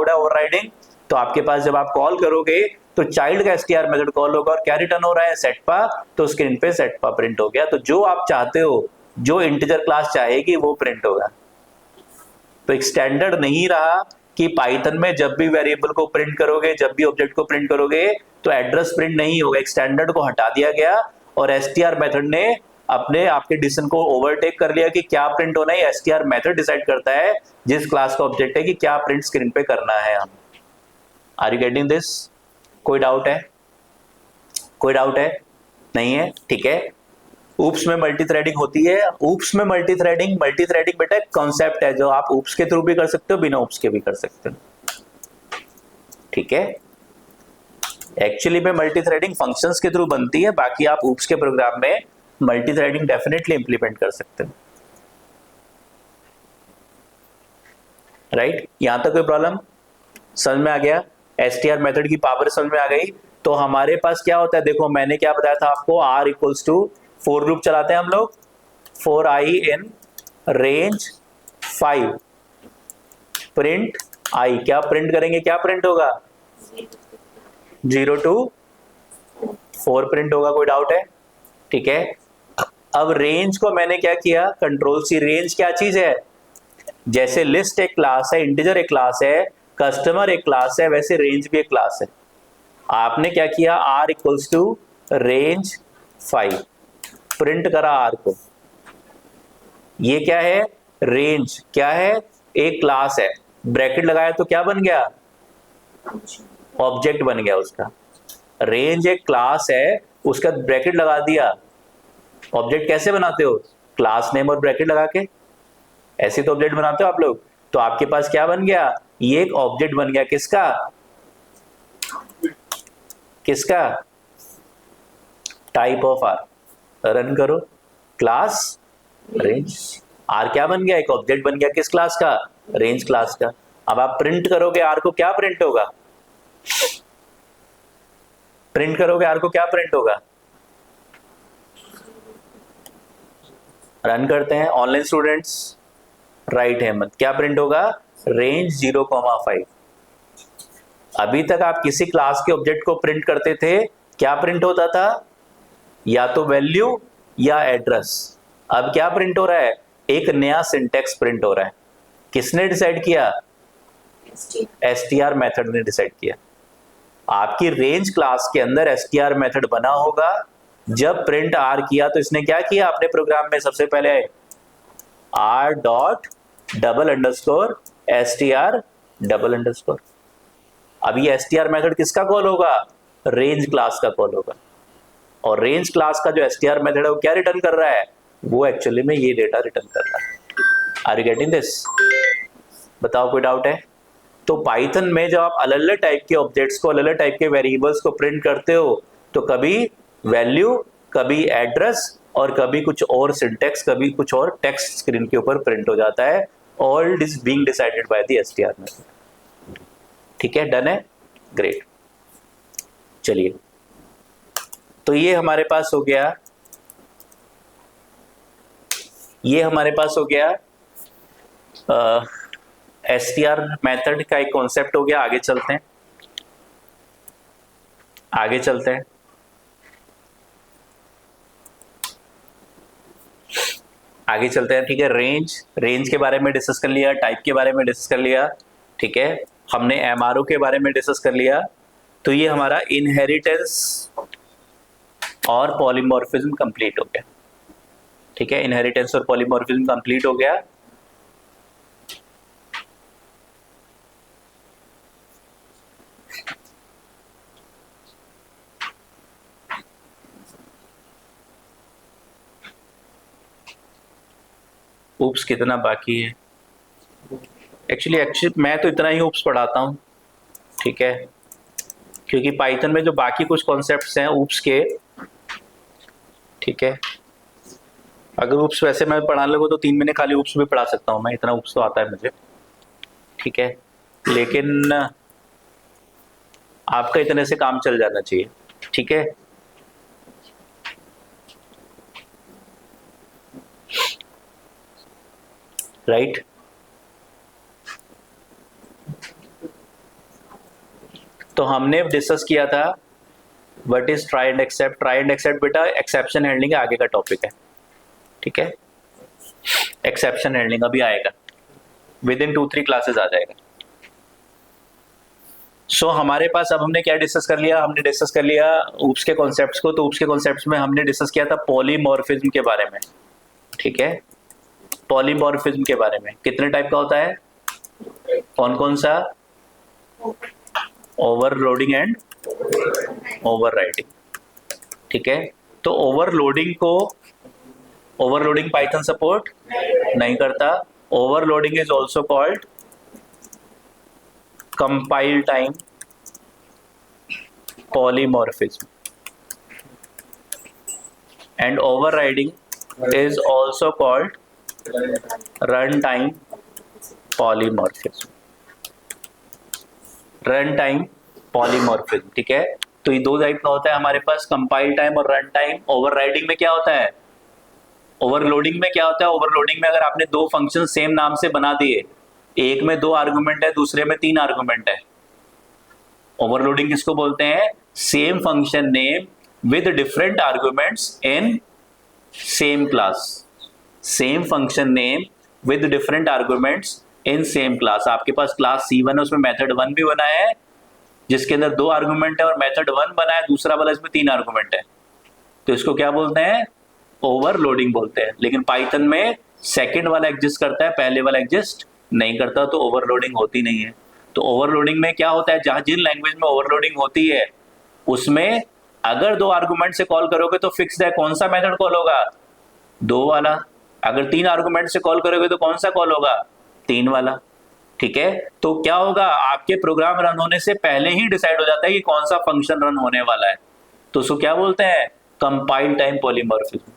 है ओवरराइडिंग। तो आपके पास जब आप कॉल करोगे तो चाइल्ड का str मेथड कॉल होगा और क्या रिटर्न हो रहा है, setpa। तो स्क्रीन पे setpa प्रिंट हो गया। तो जो आप चाहते हो, जो इंटीजर क्लास चाहेगी वो प्रिंट होगा। तो एक स्टैंडर्ड नहीं रहा कि पाइथन में जब भी वेरिएबल को प्रिंट करोगे, जब भी ऑब्जेक्ट को प्रिंट करोगे तो एड्रेस प्रिंट नहीं होगा। एक स्टैंडर्ड को हटा दिया गया और str मेथड ने अपने आपके डिसीजन को ओवरटेक कर लिया कि क्या प्रिंट होना है। str मेथड डिसाइड करता है जिस क्लास का ऑब्जेक्ट है कि क्या प्रिंट स्क्रीन पे करना है हम। आर यू गेटिंग दिस, कोई डाउट है, कोई डाउट है, नहीं है, ठीक है। ऊप्स में मल्टी थ्रेडिंग होती है। ऊप्स में मल्टी थ्रेडिंग बेटा एक कॉन्सेप्ट है जो आप ऊप्स के थ्रू भी कर सकते हो, बिना ऊप्स के भी कर सकते हो। ठीक है, एक्चुअली में मल्टी थ्रेडिंग फंक्शंस के थ्रू बनती है, बाकी आप ऊप्स के प्रोग्राम में मल्टी थ्रेडिंग डेफिनेटली इंप्लीमेंट कर सकते हो। राइट, यहां तक कोई प्रॉब्लम समझ में आ गया, str मेथड की पावर समझ में आ गई। तो हमारे पास क्या होता है, देखो मैंने क्या बताया था आपको, r equals to for loop चलाते हैं हम लोग, for i in range 5 print i। क्या प्रिंट करेंगे, क्या प्रिंट होगा, 0 to 4 प्रिंट होगा, कोई डाउट है, ठीक है। अब रेंज को मैंने क्या किया, कंट्रोल सी। रेंज क्या चीज है, जैसे लिस्ट एक क्लास है, इंटीजर एक क्लास है, कस्टमर एक क्लास है, वैसे रेंज भी एक क्लास है। आपने क्या किया, r equals to range 5 print करा r को। ये क्या है, रेंज क्या है, एक क्लास है, ब्रैकेट लगाया तो क्या बन गया, ऑब्जेक्ट बन गया उसका। रेंज एक क्लास है, उसका ब्रैकेट लगा दिया। ऑब्जेक्ट कैसे बनाते हो, क्लास नेम और ब्रैकेट लगा के, ऐसे तो ऑब्जेक्ट बनाते हो आप लोग। तो आपके पास क्या बन गया, ये एक ऑब्जेक्ट बन गया, किसका, किसका, टाइप ऑफ r। रन करो, क्लास रेंज, r क्या बन गया, एक ऑब्जेक्ट बन गया, किस क्लास का, रेंज क्लास का। अब आप प्रिंट करोगे r को, क्या प्रिंट होगा, प्रिंट करोगे r को, क्या प्रिंट होगा, रन करते हैं। ऑनलाइन स्टूडेंट्स राइट हेमंत, क्या प्रिंट होगा, रेंज 0,5। अभी तक आप किसी क्लास के ऑब्जेक्ट को प्रिंट करते थे, क्या प्रिंट होता था, या तो वैल्यू या एड्रेस। अब क्या प्रिंट हो रहा है, एक नया सिंटेक्स प्रिंट हो रहा है। किसने डिसाइड किया, str मेथड ने डिसाइड किया। आपकी रेंज क्लास के अंदर str मेथड बना होगा। जब प्रिंट r किया तो इसने क्या किया अपने प्रोग्राम में, सबसे पहले r dot double underscore str double underscore. अब ये str मेथड किसका कॉल होगा, रेंज क्लास का कॉल होगा। और रेंज क्लास का जो str मेथड है वो क्या रिटर्न कर रहा है, वो एक्चुअली में ये डेटा रिटर्न कर रहा है। Are you getting this? बताओ कोई डाउट है? तो पाइथन में जब आप अलग अलग टाइप के ऑब्जेक्ट्स को, अलग अलग टाइप के वेरिएबल्स को प्रिंट करते हो, तो कभी वैल्यू, कभी एड्रेस, और कभी कुछ और सिंटेक्स, कभी कुछ और टेक्स्ट स्क्रीन के ऊपर प्रिंट हो जाता है। All is being decided by the str method. ठीक है, डन है, ग्रेट। चलिए, तो ये हमारे पास हो गया, ये हमारे पास हो गया str मेथड का एक कॉन्सेप्ट हो गया। आगे चलते हैं, आगे चलते हैं। आगे चलते हैं, ठीक है। रेंज के बारे में डिस्कस कर लिया, टाइप के बारे में डिस्कस कर लिया, ठीक है। हमने एमआरओ के बारे में डिस्कस कर लिया। तो ये हमारा इनहेरिटेंस और पॉलीमॉर्फिज्म कंप्लीट हो गया, ठीक है। इनहेरिटेंस और पॉलीमॉर्फिज्म कंप्लीट हो गया। ऊप्स कितना बाकी है? एक्चुअली मैं तो इतना ही ऊप्स पढ़ाता हूँ, ठीक है, क्योंकि पाइथन में जो बाकी कुछ कॉन्सेप्ट्स हैं ऊप्स के, ठीक है, अगर ऊप्स वैसे मैं पढ़ा लगूँ तो 3 महीने खाली ऊप्स भी पढ़ा सकता हूँ मैं, इतना ऊप्स तो आता है मुझे, ठीक है। लेकिन आपका इतने से काम चल जाना चाहिए, ठीक है। राइट, तो हमने डिस्कस किया था what is try and except. Try and except बेटा एक्सेप्शन हैंडलिंग आगे का टॉपिक है, ठीक है। एक्सेप्शन हैंडलिंग अभी आएगा, विद इन 2-3 क्लासेस आ जाएगा। सो हमारे पास अब हमने क्या डिस्कस कर लिया, हमने डिस्कस कर लिया ऊप्स के कॉन्सेप्ट्स को। तो ऊप्स के कॉन्सेप्ट्स में हमने डिस्कस किया था पॉलीमॉर्फिज्म के बारे में, ठीक है। पॉलीमॉर्फिज्म के बारे में कितने टाइप का होता है, कौन कौन सा? ओवरलोडिंग एंड ओवरराइडिंग, ठीक है। तो ओवरलोडिंग पाइथन सपोर्ट नहीं करता। Overloading is also called compile time polymorphism, and overriding is also called runtime polymorphism। runtime polymorphism, ठीक है। तो ये 2 टाइप का होता है हमारे पास, कंपाइल टाइम और रन टाइम। ओवरराइडिंग में क्या होता है, ओवरलोडिंग में क्या होता है, ओवरलोडिंग में अगर आपने 2 फंक्शन सेम नाम से बना दिए, एक में 2 आर्गुमेंट है, दूसरे में 3 आर्गुमेंट है। ओवरलोडिंग किसको बोलते हैं? Same function name with different arguments in same class. Same function name with different arguments in same class. आपके पास क्लास C1 है, उसमें मेथड 1 भी बना है जिसके अंदर 2 आर्गुमेंट है, और मेथड 1 बना है दूसरा वाला, इसमें 3 आर्गुमेंट है। तो इसको क्या बोलते हैं? ओवरलोडिंग बोलते हैं। लेकिन पाइथन में सेकंड वाला एग्जिस्ट करता है, पहले वाला एग्जिस्ट नहीं करता, तो ओवरलोडिंग होती नहीं है। तो ओवरलोडिंग में क्या होता है, जहां जिन लैंग्वेज में ओवरलोडिंग होती है उसमें अगर 2 आर्गुमेंट से कॉल करोगे तो फिक्स है कौन सा मेथड कॉल होगा, 2 वाला। अगर 3 आर्गुमेंट से कॉल करोगे तो कौन सा कॉल होगा, 3 वाला, ठीक है। तो क्या होगा, आपके प्रोग्राम रन होने से पहले ही डिसाइड हो जाता है कि कौन सा फंक्शन रन होने वाला है। तो उसको क्या बोलते हैं, कंपाइल टाइम पॉलीमॉर्फिज्म।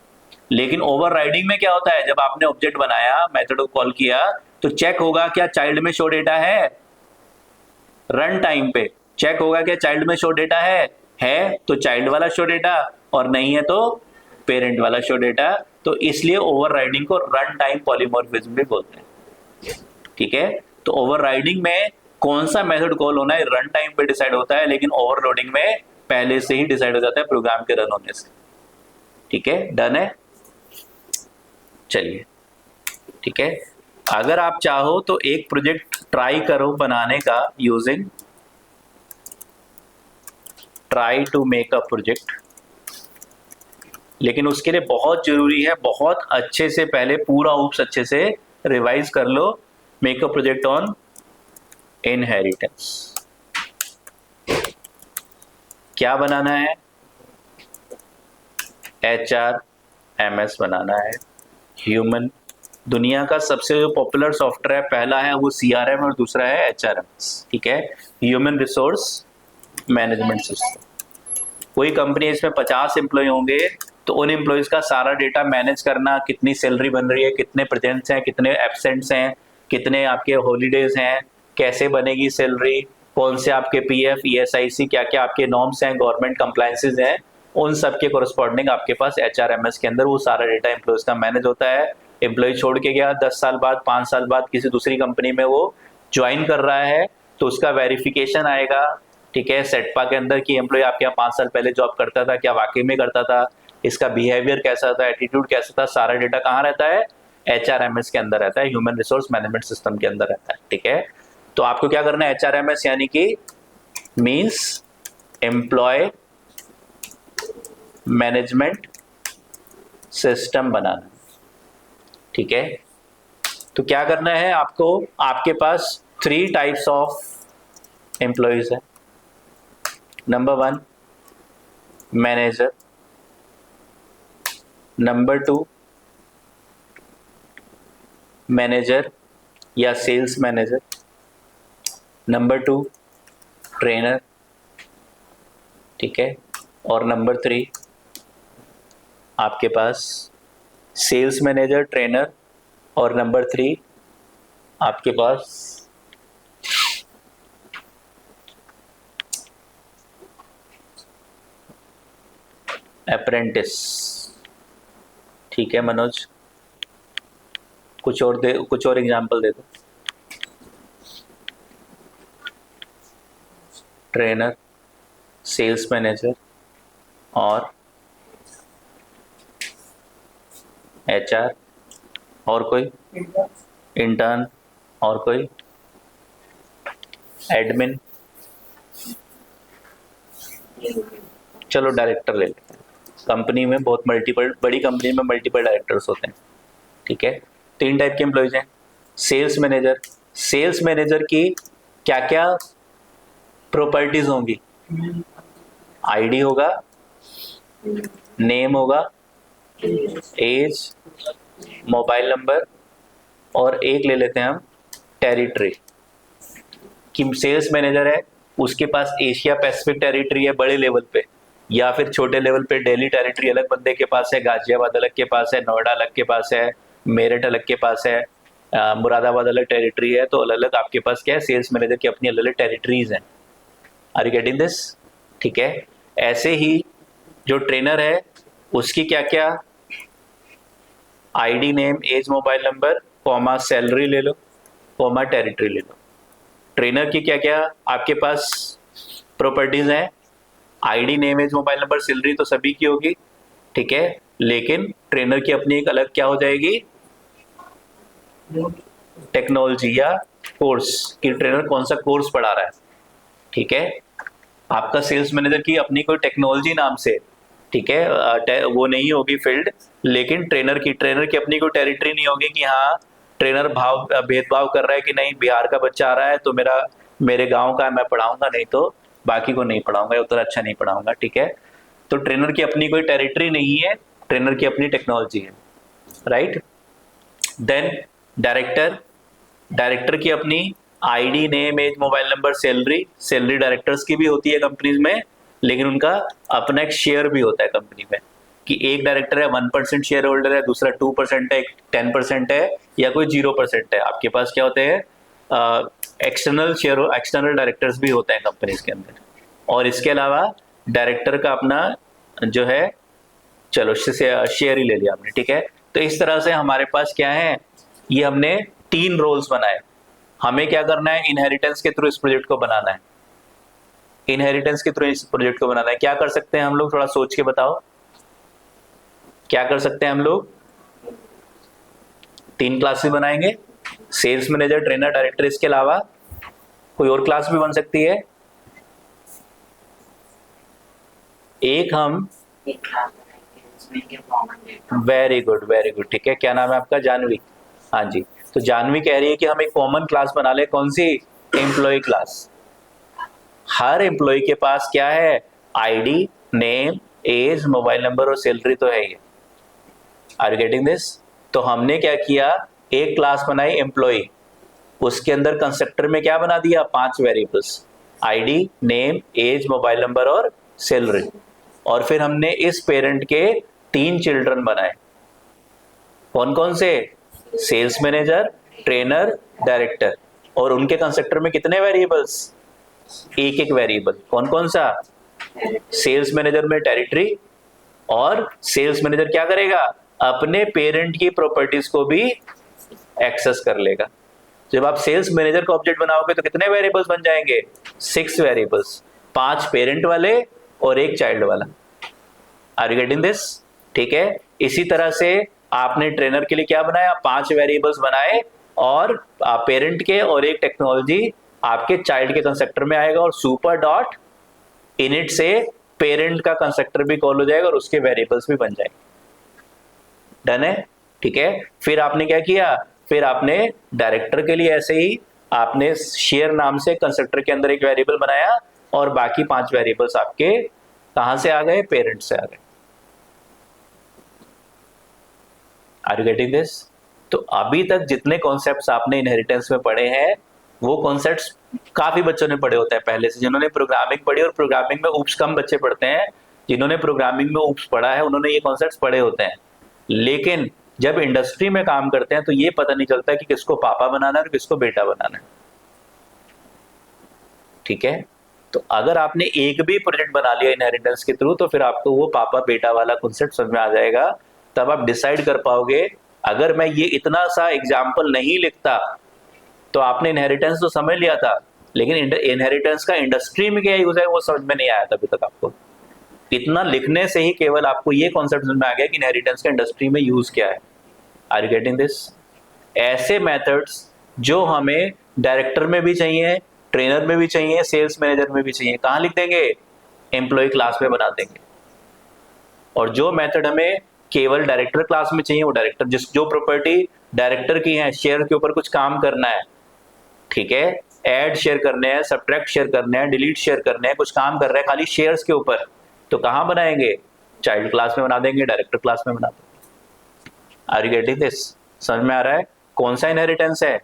लेकिन ओवरराइडिंग में क्या होता है, जब आपने ऑब्जेक्ट बनाया, मेथड को कॉल किया, तो चेक होगा क्या चाइल्ड में शो डेटा है, रन टाइम पे चेक होगा क्या चाइल्ड में शो डेटा है तो चाइल्ड वाला शो डेटा, और नहीं है तो पेरेंट वाला शो डेटा। तो इसलिए ओवरराइडिंग को रन टाइम पॉलीमॉर्फिज्म भी बोलते हैं, ठीक है। तो ओवरराइडिंग में कौन सा मेथड कॉल होना है रन टाइम पे डिसाइड होता है, लेकिन ओवरलोडिंग में पहले से ही डिसाइड हो जाता है प्रोग्राम के रन होने से, ठीक है। डन है, चलिए, ठीक है। अगर आप चाहो तो एक प्रोजेक्ट ट्राई करो बनाने का using try to make a project, लेकिन उसके लिए बहुत जरूरी है बहुत अच्छे से पहले पूरा ऊप्स अच्छे से रिवाइज कर लो। Make a project on inheritance. क्या बनाना है, HRMS बनाना है। ह्यूमन, दुनिया का सबसे जो पॉपुलर सॉफ्टवेयर पहला है वो CRM और दूसरा है HRMS, ठीक है, ह्यूमन रिसोर्स मैनेजमेंट सिस्टम। कोई कंपनी इसमें 50 एम्प्लॉय होंगे तो उन एम्प्लॉयज का सारा डेटा मैनेज करना, कितनी सैलरी बन रही है, कितने प्रेजेंट्स हैं, कितने एब्सेंट्स हैं, कितने आपके हॉलीडेज हैं, कैसे बनेगी सैलरी, कौन से आपके PF ESIC क्या क्या आपके नॉर्म्स हैं, गवर्नमेंट कंप्लायंसेज हैं, उन सब के कोरस्पॉन्डिंग आपके पास HRMS के अंदर वो सारा डेटा एम्प्लॉयज का मैनेज होता है। एम्प्लॉय छोड़ के गया 10 साल बाद, 5 साल बाद किसी दूसरी कंपनी में वो ज्वाइन कर रहा है तो उसका वेरिफिकेशन आएगा, ठीक है, सेटपा के अंदर कि एम्प्लॉय आपके यहाँ 5 साल पहले जॉब करता था, क्या वाकई में करता था, इसका बिहेवियर कैसा था, एटीट्यूड कैसा था, सारा डेटा कहाँ रहता है, HRMS के अंदर रहता है, ह्यूमन रिसोर्स मैनेजमेंट सिस्टम के अंदर रहता है, ठीक है। तो आपको क्या करना है, HRMS यानी कि मीन्स एम्प्लॉय मैनेजमेंट सिस्टम बनाना, ठीक है। तो क्या करना है आपको, आपके पास 3 टाइप्स ऑफ एम्प्लॉयज है। नंबर 1 मैनेजर, नंबर 2 मैनेजर या सेल्स मैनेजर, नंबर 2 ट्रेनर, ठीक है, और नंबर 3 आपके पास सेल्स मैनेजर, ट्रेनर, और नंबर 3 आपके पास अप्रेंटिस, ठीक है मनोज, कुछ और एग्जांपल दे दो। ट्रेनर, सेल्स मैनेजर और HR, और कोई इंटर्न, और कोई एडमिन, चलो डायरेक्टर ले लेते हैं। कंपनी में बहुत मल्टीपल, बड़ी कंपनी में मल्टीपल डायरेक्टर्स होते हैं, ठीक है। 3 टाइप के एम्प्लॉयज हैं। सेल्स मैनेजर, सेल्स मैनेजर की क्या क्या प्रॉपर्टीज होंगी, ID होगा, नेम होगा, एज, मोबाइल नंबर, और एक ले लेते हैं हम टेरिटरी, कि सेल्स मैनेजर है उसके पास एशिया पैसिफिक टेरिटरी है बड़े लेवल पे, या फिर छोटे लेवल पे दिल्ली टेरिटरी अलग बंदे के पास है, गाजियाबाद अलग के पास है, नोएडा अलग के पास है, मेरठ अलग के पास है, मुरादाबाद अलग टेरिटरी है। तो अलग अलग आपके पास क्या है, सेल्स मैनेजर की अपनी अलग अलग टेरिटरीज हैं। आर यू गेटिंग दिस, ठीक है। ऐसे ही जो ट्रेनर है उसकी क्या क्या ID, name, age, mobile number, comma salary ले लो, कॉमा टेरिटरी ले लो। ट्रेनर की क्या क्या आपके पास प्रॉपर्टीज हैं, ID, name, age, mobile number, salary तो सभी की होगी, ठीक है, लेकिन ट्रेनर की अपनी एक अलग क्या हो जाएगी, टेक्नोलॉजी या कोर्स, कि ट्रेनर कौन सा कोर्स पढ़ा रहा है, ठीक है। आपका सेल्स मैनेजर की अपनी कोई टेक्नोलॉजी नाम से, ठीक है, वो नहीं होगी फील्ड, लेकिन ट्रेनर की अपनी कोई टेरिटरी नहीं होगी कि हाँ ट्रेनर भेदभाव कर रहा है कि नहीं बिहार का बच्चा आ रहा है तो मेरे गांव का मैं पढ़ाऊंगा, नहीं तो बाकी को नहीं पढ़ाऊंगा या उतना अच्छा नहीं पढ़ाऊंगा, ठीक है। तो ट्रेनर की अपनी कोई टेरिटरी नहीं है, ट्रेनर की अपनी टेक्नोलॉजी है, राइट। देन डायरेक्टर की अपनी ID, name, age, mobile number, salary directors की भी होती है कंपनीज में, लेकिन उनका अपना एक शेयर भी होता है कंपनी में, कि एक डायरेक्टर है 1% शेयर होल्डर है, दूसरा 2% है, 10% है, या कोई 0% है। आपके पास क्या होते हैं, एक्सटर्नल डायरेक्टर्स भी होते हैं कंपनीज के अंदर। और इसके अलावा डायरेक्टर का अपना जो है, चलो शेयर ही ले लिया आपने, ठीक है। तो इस तरह से हमारे पास क्या है, ये हमने 3 रोल्स बनाए। हमें क्या करना है, इनहेरिटेंस के थ्रू इस प्रोजेक्ट को बनाना है, इनहेरिटेंस के थ्रू इस प्रोजेक्ट को बनाना है। क्या कर सकते हैं हम लोग, थोड़ा सोच के बताओ, क्या कर सकते हैं हम लोग। 3 क्लासेस बनाएंगे, सेल्स मैनेजर, ट्रेनर, डायरेक्टर, इसके अलावा कोई और क्लास भी बन सकती है। एक हम वेरी गुड, ठीक है। क्या नाम है आपका, जानवी, हाँ जी। तो जानवी कह रही है कि हम एक कॉमन क्लास बना ले, कौन सी, एम्प्लॉय क्लास। हर एम्प्लॉय के पास क्या है, ID, name, age, mobile number और सैलरी तो है ही। Are you getting this? तो हमने क्या किया, एक क्लास बनाई एम्प्लॉय, उसके अंदर कंस्ट्रक्टर में क्या बना दिया, 5 variables, ID, name, age, mobile number और सैलरी। और फिर हमने इस पेरेंट के 3 चिल्ड्रन बनाए। कौन कौन से? Sales manager, trainer, director. और उनके कंस्ट्रक्टर में कितने वेरिएबल्स? एक एक वेरिएबल। कौन कौन सा? सेल्स मैनेजर में टेरिटरी, और सेल्स मैनेजर क्या करेगा, अपने पेरेंट की प्रॉपर्टीज को भी एक्सेस कर लेगा। जब आप सेल्स मैनेजर का ऑब्जेक्ट बनाओगे तो कितने वेरिएबल्स बन जाएंगे? 6 वेरिएबल्स, 5 पेरेंट वाले और 1 चाइल्ड वाला। Are you getting this? ठीक है। इसी तरह से आपने ट्रेनर के लिए क्या बनाया, 5 वेरिएबल्स बनाए, और पेरेंट के और 1 टेक्नोलॉजी आपके चाइल्ड के कंस्ट्रक्टर में आएगा, और सुपर डॉट इनिट से पेरेंट का कंस्ट्रक्टर भी कॉल हो जाएगा और उसके वेरिएबल्स भी बन जाएंगे। डन है? ठीक है। फिर आपने क्या किया, फिर आपने डायरेक्टर के लिए ऐसे ही आपने शेयर नाम से कंस्ट्रक्टर के अंदर एक वेरिएबल बनाया, और बाकी 5 वेरिएबल्स आपके कहां से आ गए, पेरेंट से आ गए। Are you getting this? तो अभी तक जितने कॉन्सेप्ट्स आपने इनहेरिटेंस में पढ़े हैं, वो कॉन्सेप्ट्स काफी बच्चों ने पढ़े होते हैं पहले से। जिन्होंने प्रोग्रामिंग पढ़ी, और प्रोग्रामिंग में ऊप्स कम बच्चे पढ़ते हैं, जिन्होंने प्रोग्रामिंग में ऊप्स पढ़ा है उन्होंने ये कॉन्सेप्ट्स पढ़े होते हैं। लेकिन जब इंडस्ट्री में काम करते हैं तो ये पता नहीं चलता कि किसको पापा बनाना है और किसको बेटा बनाना है। ठीक है। तो अगर आपने एक भी प्रोजेक्ट बना लिया इनहेरिटेंस के थ्रू, तो फिर आपको वो पापा बेटा वाला कॉन्सेप्ट समझ में आ जाएगा। तब आप डिसाइड कर पाओगे, अगर मैं ये इतना सा एग्जाम्पल नहीं लिखता तो आपने इनहेरिटेंस तो समझ लिया था, लेकिन इनहेरिटेंस का इंडस्ट्री में क्या यूज है वो समझ में नहीं आया था अभी तक आपको। इतना लिखने से ही केवल आपको ये कॉन्सेप्ट समझ में आ गया कि इनहेरिटेंस का इंडस्ट्री में यूज क्या है। Are you getting this? ऐसे मेथड्स जो हमें डायरेक्टर में भी चाहिए, ट्रेनर में भी चाहिए, सेल्स मैनेजर में भी चाहिए, कहां लिख देंगे, एम्प्लॉय क्लास में बना देंगे। और जो मेथड हमें केवल डायरेक्टर क्लास में चाहिए, वो डायरेक्टर, जो प्रॉपर्टी डायरेक्टर की है, शेयर के ऊपर कुछ काम करना है, ठीक है, ऐड शेयर करने हैं, सब्ट्रैक्ट शेयर करने हैं, डिलीट शेयर करने हैं, कुछ काम कर रहे हैं खाली शेयर्स के ऊपर, तो कहां बनाएंगे, चाइल्ड क्लास में बना देंगे, डायरेक्टर क्लास में बना देंगे। Are you getting this? समझ में आ रहा है कौन सा इनहेरिटेंस है,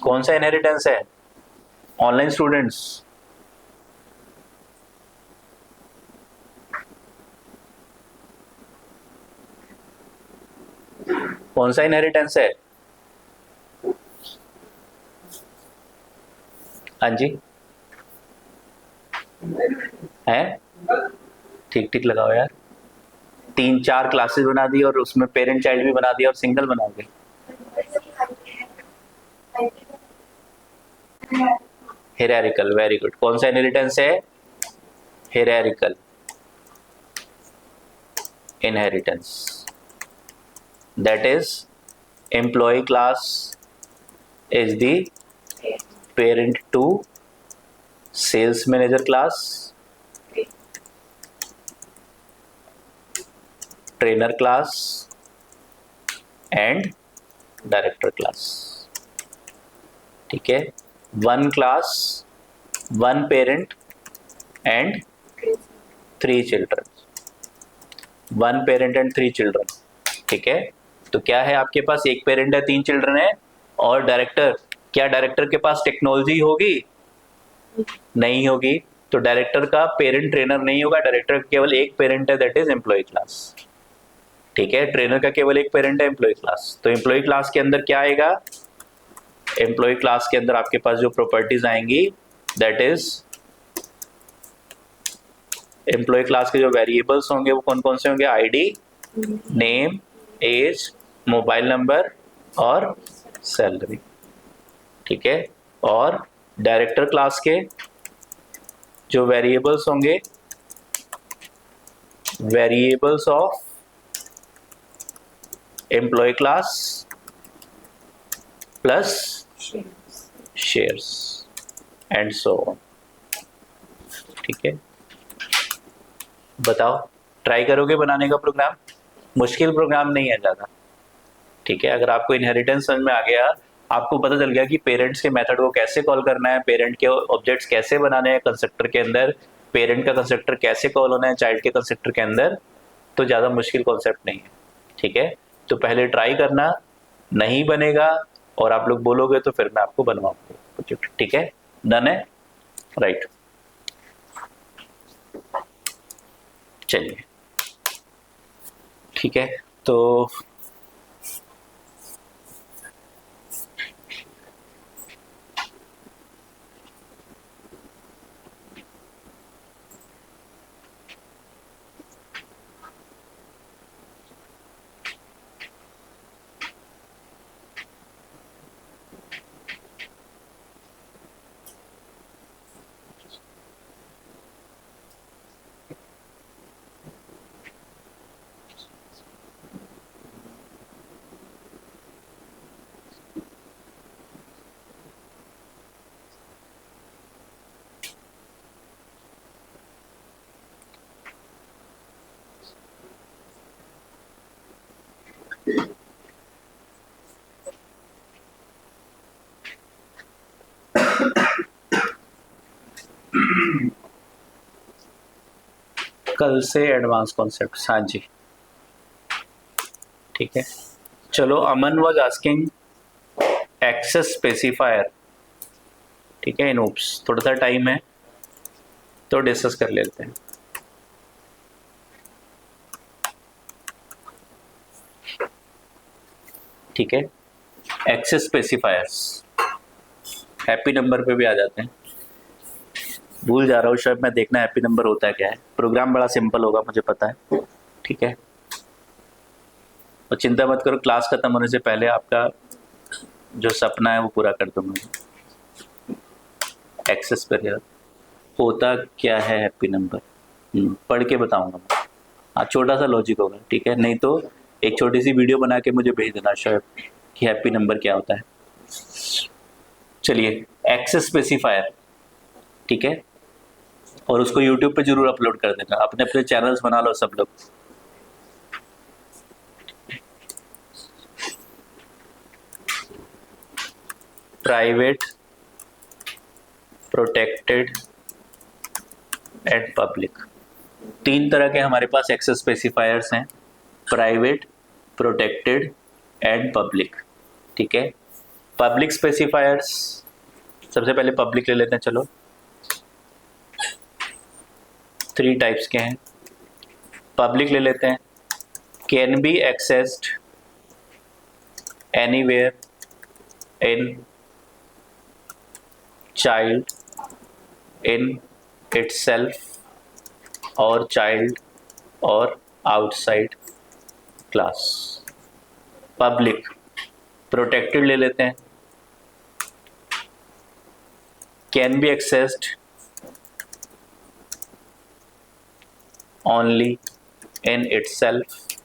कौन सा इनहेरिटेंस है? ऑनलाइन स्टूडेंट्स, कौन सा इनहेरिटेंस है? हाँ जी, है? ठीक ठीक लगाओ यार। 3-4 क्लासेस बना दी और उसमें पेरेंट चाइल्ड भी बना दिया और सिंगल बनाओगे। Hierarchical, very good. कौन सा इनहेरिटेंस है? Hierarchical inheritance, that is employee class is the parent to sales manager class, trainer class and director class। ठीक है, 1 class, 1 parent and 3 children, 1 parent and 3 children। ठीक है, तो क्या है, आपके पास एक पेरेंट है, 3 चिल्ड्रन है, और डायरेक्टर, क्या डायरेक्टर के पास टेक्नोलॉजी होगी? नहीं होगी। तो डायरेक्टर का पेरेंट ट्रेनर नहीं होगा, डायरेक्टर का केवल एक पेरेंट है, दैट इज एम्प्लॉय क्लास। ठीक है, ट्रेनर का केवल एक पेरेंट है, एम्प्लॉय क्लास। तो एम्प्लॉय क्लास के अंदर क्या आएगा, एम्प्लॉय क्लास के अंदर आपके पास जो प्रॉपर्टीज आएंगी, दैट इज एम्प्लॉय क्लास के जो वेरिएबल्स होंगे वो कौन कौन से होंगे, ID, name, age, mobile number और सैलरी। ठीक है, और डायरेक्टर क्लास के जो वेरिएबल्स होंगे, variables of employee class plus shares and so on. ठीक है, बताओ, ट्राई करोगे बनाने का प्रोग्राम? मुश्किल प्रोग्राम नहीं है ज्यादा। ठीक है, अगर आपको इनहेरिटेंस समझ में आ गया आपको पता चल गया कि पेरेंट्स के मेथड को कैसे कॉल करना है, पेरेंट के ऑब्जेक्ट्स कैसे बनाने हैं कंस्ट्रक्टर के अंदर, पेरेंट का कंस्ट्रक्टर कैसे कॉल होना है चाइल्ड के कंस्ट्रक्टर के अंदर, तो ज़्यादा मुश्किल कॉन्सेप्ट नहीं है। ठीक है, तो पहले ट्राई करना, नहीं बनेगा और आप लोग बोलोगे तो फिर मैं आपको बनवाऊंगा प्रोजेक्ट। ठीक है, डन है, राइट। चलिए ठीक है, तो कल से एडवांस कॉन्सेप्ट, हाँ जी ठीक है। चलो, अमन वाज आस्किंग एक्सेस स्पेसिफायर, ठीक है, इन ओप्स थोड़ा सा टाइम है तो डिस्कस कर लेते हैं। ठीक है, एक्सेस स्पेसिफायर्स, हैप्पी नंबर पे भी आ जाते हैं। भूल जा रहा हूँ शायद मैं, देखना हैप्पी नंबर होता है क्या है। प्रोग्राम बड़ा सिंपल होगा मुझे पता है। ठीक है, और चिंता मत करो, क्लास खत्म होने से पहले आपका जो सपना है वो पूरा कर दूंगा। एक्सेस पर होता क्या है हैप्पी नंबर, पढ़ के बताऊंगा मैं। हाँ, छोटा सा लॉजिक होगा, ठीक है, नहीं तो एक छोटी सी वीडियो बना के मुझे भेज देना शायद कि हैप्पी नंबर क्या होता है। चलिए, एक्सेस स्पेसिफायर, ठीक है, और उसको यूट्यूब पे जरूर अपलोड कर देना, अपने अपने चैनल्स बना लो सब लोग। प्राइवेट, प्रोटेक्टेड एंड पब्लिक, तीन तरह के हमारे पास एक्सेस स्पेसिफायर्स हैं, प्राइवेट, प्रोटेक्टेड एंड पब्लिक। ठीक है, पब्लिक स्पेसिफायर्स, सबसे पहले पब्लिक ले लेते हैं। चलो, 3 टाइप्स के हैं। पब्लिक ले लेते हैं, can be accessed anywhere in child, in itself और चाइल्ड और आउटसाइड क्लास। पब्लिक। प्रोटेक्टेड ले लेते हैं, can be accessed only in itself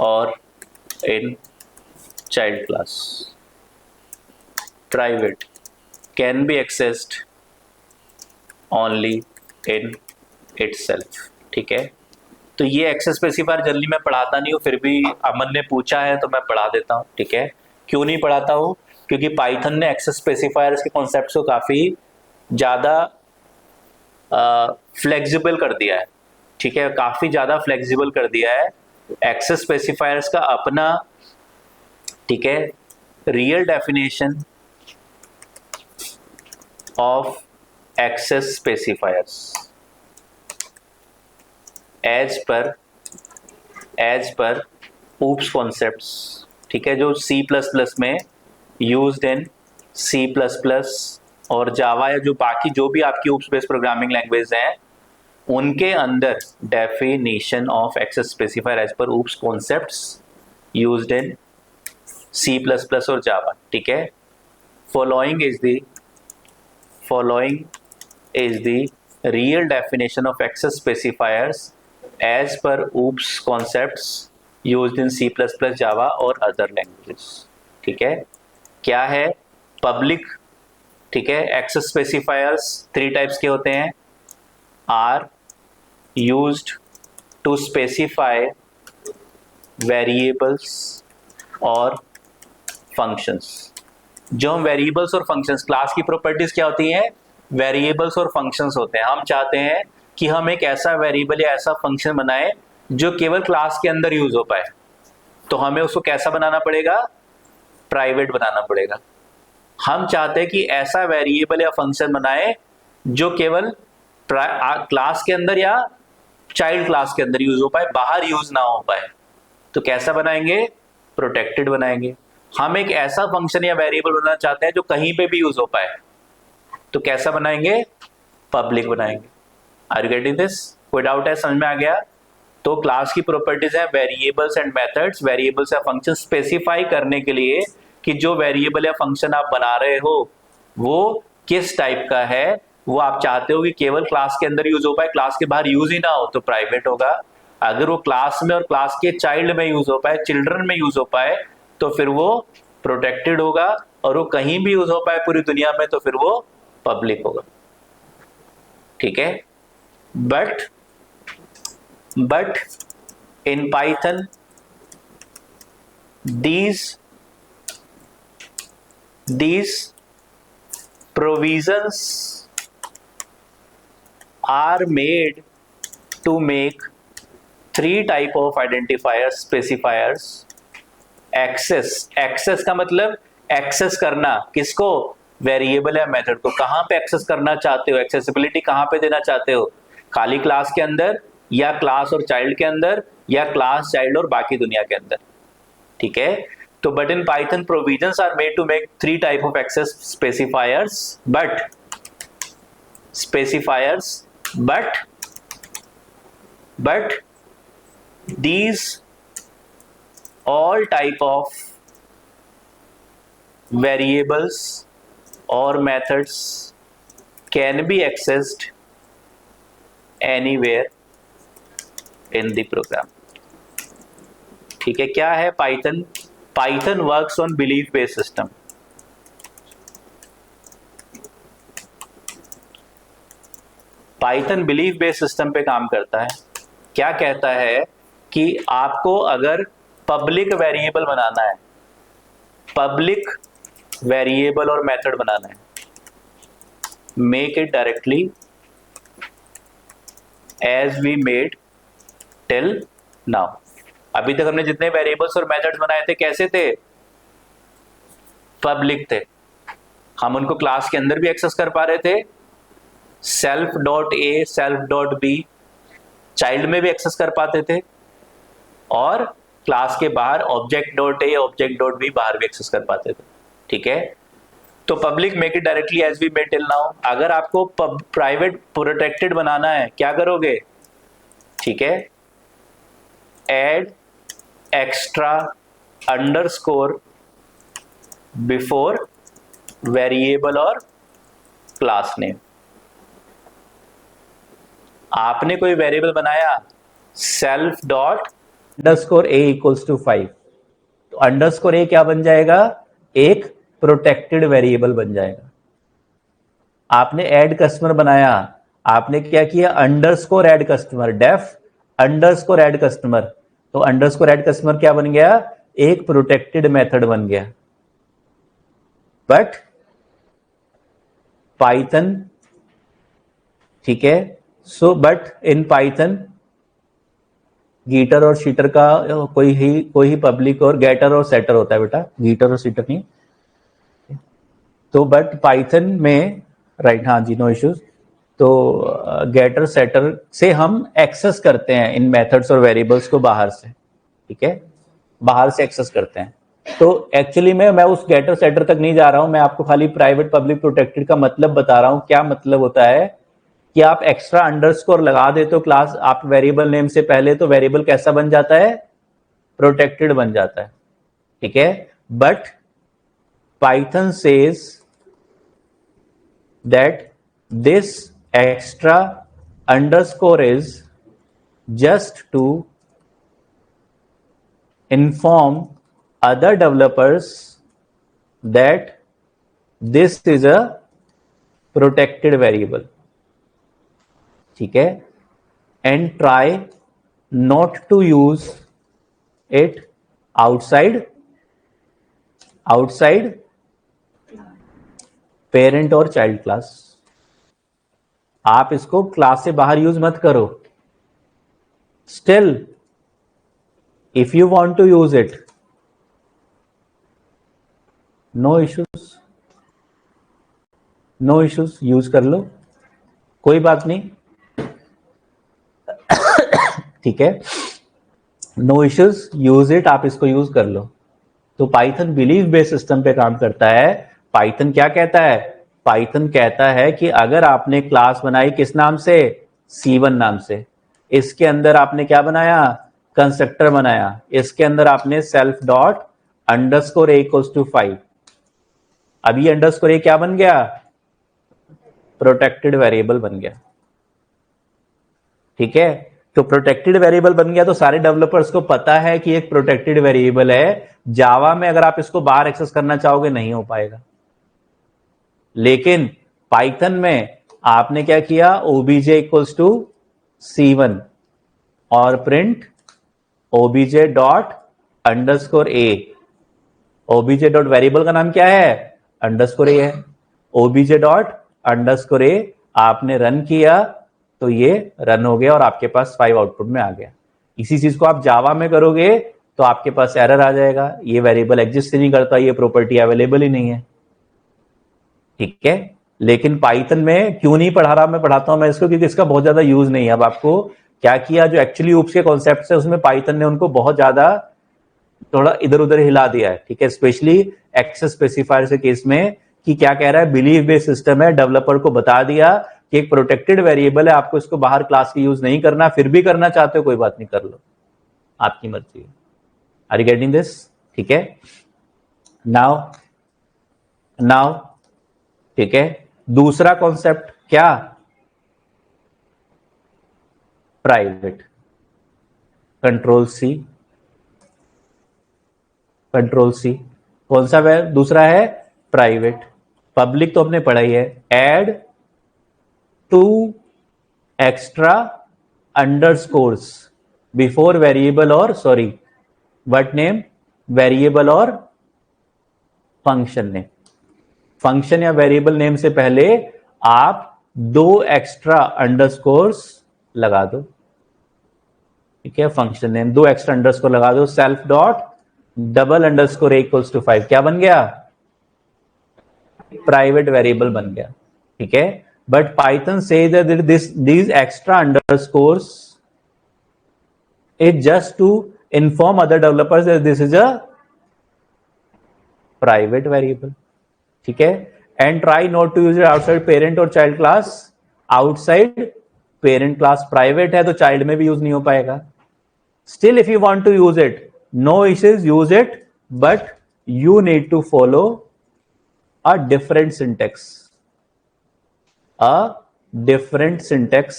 और in child class. Private, can be accessed only in itself। ठीक है, तो ये एक्सेस स्पेसिफायर जनरली मैं पढ़ाता नहीं हूँ, फिर भी अमन ने पूछा है तो मैं पढ़ा देता हूँ। ठीक है, क्यों नहीं पढ़ाता हूँ, क्योंकि पाइथन ने एक्सेस स्पेसिफायर्स के कॉन्सेप्ट्स को काफ़ी ज़्यादा फ्लेक्सिबल कर दिया है। ठीक है, काफ़ी ज़्यादा फ्लेक्सिबल कर दिया है। एक्सेस स्पेसिफायर्स का अपना, ठीक है, real definition of access specifiers as per oops concepts, ठीक है, जो C++ में यूज्ड इन C++ और जावा या जो बाकी जो भी आपकी oops बेस्ड प्रोग्रामिंग लैंग्वेज हैं उनके अंदर definition of access specifier as per oops कॉन्सेप्ट्स यूज्ड इन C++ और जावा। ठीक है, following is the real definition of access specifiers as per oops concepts used in C++, Java और other languages। ठीक है, क्या है पब्लिक, ठीक है, एक्सेस स्पेसिफायर्स 3 टाइप्स के होते हैं, are used to specify variables और फंक्शंस। जो हम वेरिएबल्स और फंक्शंस, क्लास की प्रॉपर्टीज क्या होती हैं? वेरिएबल्स और फंक्शंस होते हैं। हम चाहते हैं कि हम एक ऐसा वेरिएबल या ऐसा फंक्शन बनाएं जो केवल क्लास के अंदर यूज हो पाए, तो हमें उसको कैसा बनाना पड़ेगा? प्राइवेट बनाना पड़ेगा। हम चाहते हैं कि ऐसा वेरिएबल या फंक्शन बनाए जो केवल क्लास के अंदर या चाइल्ड क्लास के अंदर यूज हो पाए, बाहर यूज ना हो पाए, तो कैसा बनाएंगे? प्रोटेक्टेड बनाएंगे। हम एक ऐसा फंक्शन या वेरिएबल बनाना चाहते हैं जो कहीं पे भी यूज हो पाए, तो कैसा बनाएंगे? पब्लिक बनाएंगे। Are you getting this? कोई डाउट है? समझ में आ गया? तो क्लास की प्रॉपर्टीज है वेरिएबल्स एंड मेथड्स। वेरिएबल्स या फंक्शन स्पेसिफाई करने के लिए कि जो वेरिएबल या फंक्शन आप बना रहे हो वो किस टाइप का है, वो आप चाहते हो कि केवल क्लास के अंदर यूज हो पाए, क्लास के बाहर यूज ही ना हो, तो प्राइवेट होगा। अगर वो क्लास में और क्लास के चाइल्ड में यूज हो पाए, चिल्ड्रन में यूज हो पाए, तो फिर वो प्रोटेक्टेड होगा। और वो कहीं भी यूज हो पाए पूरी दुनिया में, तो फिर वो पब्लिक होगा। ठीक है? but in Python these provisions are made to make three type of identifiers, specifiers। Access का मतलब एक्सेस करना, किसको? वेरिएबल या मेथड को। कहां पे एक्सेस करना चाहते हो? एक्सेसिबिलिटी कहां पे देना चाहते हो? खाली क्लास के अंदर, या क्लास और चाइल्ड के अंदर, या क्लास, चाइल्ड और बाकी दुनिया के अंदर। ठीक है? तो but in Python provisions are made to make three type of access specifiers, but these all type of variables or methods can be accessed anywhere in the program। ठीक है? क्या है Python works on belief based system. Python belief based system पे काम करता है। क्या कहता है कि आपको अगर पब्लिक वेरिएबल बनाना है, पब्लिक वेरिएबल और मेथड बनाना है, make it directly as we made till now. अभी तक हमने जितने वेरिएबल्स और मेथड्स बनाए थे कैसे थे? पब्लिक थे। हम उनको क्लास के अंदर भी एक्सेस कर पा रहे थे, self dot a, self dot b, child में भी एक्सेस कर पाते थे, और क्लास के बाहर object dot a, object dot b बाहर भी एक्सेस कर पाते थे। ठीक है? तो public make it directly as we made till now. अगर आपको प्राइवेट प्रोटेक्टेड बनाना है, क्या करोगे? ठीक है? Add extra underscore before variable और क्लास नेम। आपने कोई वेरिएबल बनाया, self dot underscore a equals to 5, तो अंडरस्कोर ए क्या बन जाएगा? एक प्रोटेक्टेड वेरिएबल बन जाएगा। आपने ऐड कस्टमर बनाया, आपने क्या किया? Underscore add customer, def underscore add customer, तो अंडरस्कोर ऐड कस्टमर क्या बन गया? एक प्रोटेक्टेड मेथड बन गया। बट पाइथन, ठीक है, सो बट इन पाइथन गीटर और शीटर का कोई ही पब्लिक और गेटर और सेटर होता है बेटा, गीटर और शीटर नहीं। तो बट पाइथन में राइट, हाँ जी, नो इश्यूज। तो गेटर सेटर से हम एक्सेस करते हैं इन मेथड्स और वेरिएबल्स को बाहर से। ठीक है? बाहर से एक्सेस करते हैं। तो एक्चुअली में मैं उस गेटर सेटर तक नहीं जा रहा हूं, मैं आपको खाली प्राइवेट पब्लिक प्रोटेक्टेड का मतलब बता रहा हूं। क्या मतलब होता है कि आप एक्स्ट्रा अंडरस्कोर लगा देते हो क्लास, आप वेरिएबल नेम से पहले, तो वेरिएबल कैसा बन जाता है? प्रोटेक्टेड बन जाता है। ठीक है? But Python says that this extra underscore is just to inform other developers that this is a protected variable। ठीक है? and try not to use it outside outside parent और चाइल्ड क्लास। आप इसको क्लास से बाहर use मत करो। Still if you want to use it, no issues, no issues, use कर लो, कोई बात नहीं, ठीक है, नो इश्यूज, यूज इट, आप इसको यूज कर लो। तो पाइथन बिलीव बेस्ड सिस्टम पे काम करता है। पाइथन क्या कहता है? पाइथन कहता है कि अगर आपने क्लास बनाई किस नाम से? C1 नाम से, इसके अंदर आपने क्या बनाया? कंस्ट्रक्टर बनाया, इसके अंदर आपने self dot underscore a equals to 5। अब ये अंडरस्कोर ए क्या बन गया? प्रोटेक्टेड वेरिएबल बन गया। ठीक है, तो प्रोटेक्टेड वेरिएबल बन गया तो सारे डेवलपर्स को पता है कि एक प्रोटेक्टेड वेरिएबल है। जावा में अगर आप इसको बाहर एक्सेस करना चाहोगे नहीं हो पाएगा, लेकिन पाइथन में आपने क्या किया? ओबीजे इक्वल्स टू C1 और प्रिंट ओबीजे डॉट अंडरस्कोर ए। ओबीजे डॉट वेरिएबल का नाम क्या है? अंडरस्कोर ए है। ओबीजे डॉट अंडरस्कोर ए आपने रन किया तो ये रन हो गया और आपके पास 5 आउटपुट में आ गया। इसी चीज को आप जावा में करोगे तो आपके पास एरर आ जाएगा, ये वेरिएबल एग्जिस्ट नहीं करता, ये प्रॉपर्टी अवेलेबल ही नहीं है। ठीक है, लेकिन पाइथन में क्यों नहीं पढ़ा रहा? मैं पढ़ाता हूं मैं इसको क्योंकि इसका बहुत ज्यादा यूज नहीं है। अब आपको क्या किया, जो एक्चुअली ऊप्स के कॉन्सेप्ट है उसमें पाइथन ने उनको बहुत ज्यादा थोड़ा इधर उधर हिला दिया है। ठीक है, स्पेशली एक्सेस स्पेसिफायर के केस में, कि क्या कह रहा है? बिलीव बेस्ड सिस्टम है, डेवलपर को बता दिया कि एक प्रोटेक्टेड वेरिएबल है, आपको इसको बाहर क्लास की यूज नहीं करना, फिर भी करना चाहते हो कोई बात नहीं, कर लो, आपकी मर्जी है। Are you getting this? ठीक है, नाउ नाउ ठीक है, दूसरा कॉन्सेप्ट क्या? Private. Control C, control C. कौन सा है दूसरा? है प्राइवेट। पब्लिक तो हमने पढ़ा ही है। Add two extra underscores before variable और सॉरी व्हाट नेम? वेरिएबल और फंक्शन नेम। फंक्शन या वेरिएबल नेम से पहले आप 2 एक्स्ट्रा अंडरस्कोर्स लगा दो। ठीक है, फंक्शन नेम 2 एक्स्ट्रा अंडरस्कोर लगा दो। Self dot double underscore equals to 5 क्या बन गया? प्राइवेट वेरिएबल बन गया। ठीक है, बट पाइथन से these extra underscores is just to inform other developers that this is a private variable. ठीक है, and try not to use it outside parent और child class. outside parent class private है तो child में भी use नहीं हो पाएगा। Still if you want to use it, no issues, use it, but you need to follow a different syntax. A different syntax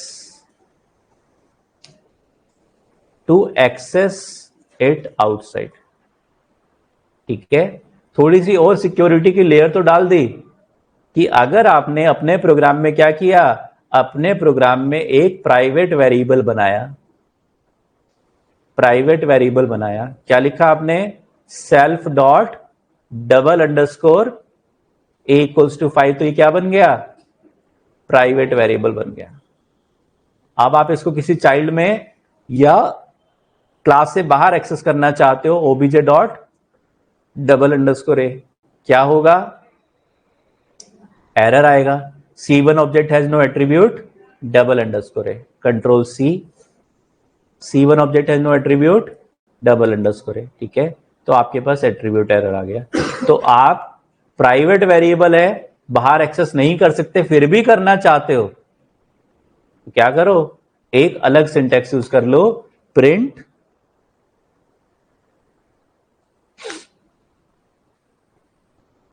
to access it outside. ठीक है, थोड़ी सी और सिक्योरिटी की लेयर तो डाल दी कि अगर आपने अपने प्रोग्राम में क्या किया? अपने प्रोग्राम में एक प्राइवेट वेरिएबल बनाया। प्राइवेट वेरिएबल बनाया, क्या लिखा आपने? Self dot double underscore a equals to 5, तो ये क्या बन गया? प्राइवेट वेरिएबल बन गया। अब आप इसको किसी चाइल्ड में या क्लास से बाहर एक्सेस करना चाहते हो, OBJ dot double underscore a, क्या होगा? एरर आएगा। C1 object has no attribute double underscore a. Control C, C1 object has no attribute double underscore a. ठीक है, तो आपके पास एट्रीब्यूट एरर आ गया। तो आप प्राइवेट वेरिएबल है, बाहर एक्सेस नहीं कर सकते, फिर भी करना चाहते हो तो क्या करो? एक अलग सिंटेक्स यूज कर लो, प्रिंट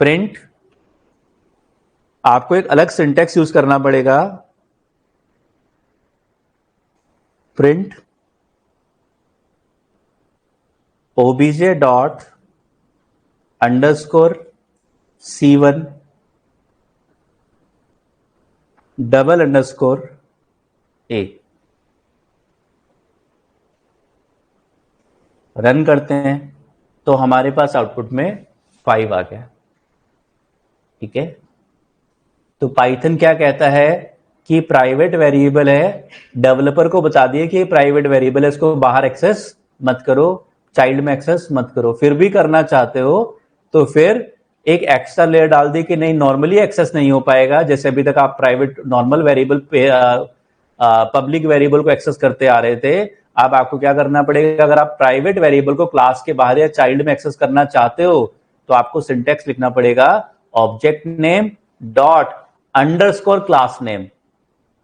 प्रिंट आपको एक अलग सिंटेक्स यूज करना पड़ेगा। Print OBJ dot underscore C1 double underscore ए। रन करते हैं तो हमारे पास आउटपुट में 5 आ गया। ठीक है, तो पाइथन क्या कहता है कि प्राइवेट वेरिएबल है, डेवलपर को बता दिए कि प्राइवेट वेरिएबल है, इसको बाहर एक्सेस मत करो, चाइल्ड में एक्सेस मत करो। फिर भी करना चाहते हो तो फिर एक एक्स्ट्रा लेयर डाल दी कि नहीं, नॉर्मली एक्सेस नहीं हो पाएगा। जैसे अभी तक आप प्राइवेट नॉर्मल वेरिएबल पे पब्लिक वेरिएबल को एक्सेस करते आ रहे थे, अब आपको क्या करना पड़ेगा, अगर आप प्राइवेट वेरिएबल को क्लास के बाहर या चाइल्ड में एक्सेस करना चाहते हो तो आपको सिंटेक्स लिखना पड़ेगा object name dot underscore class name,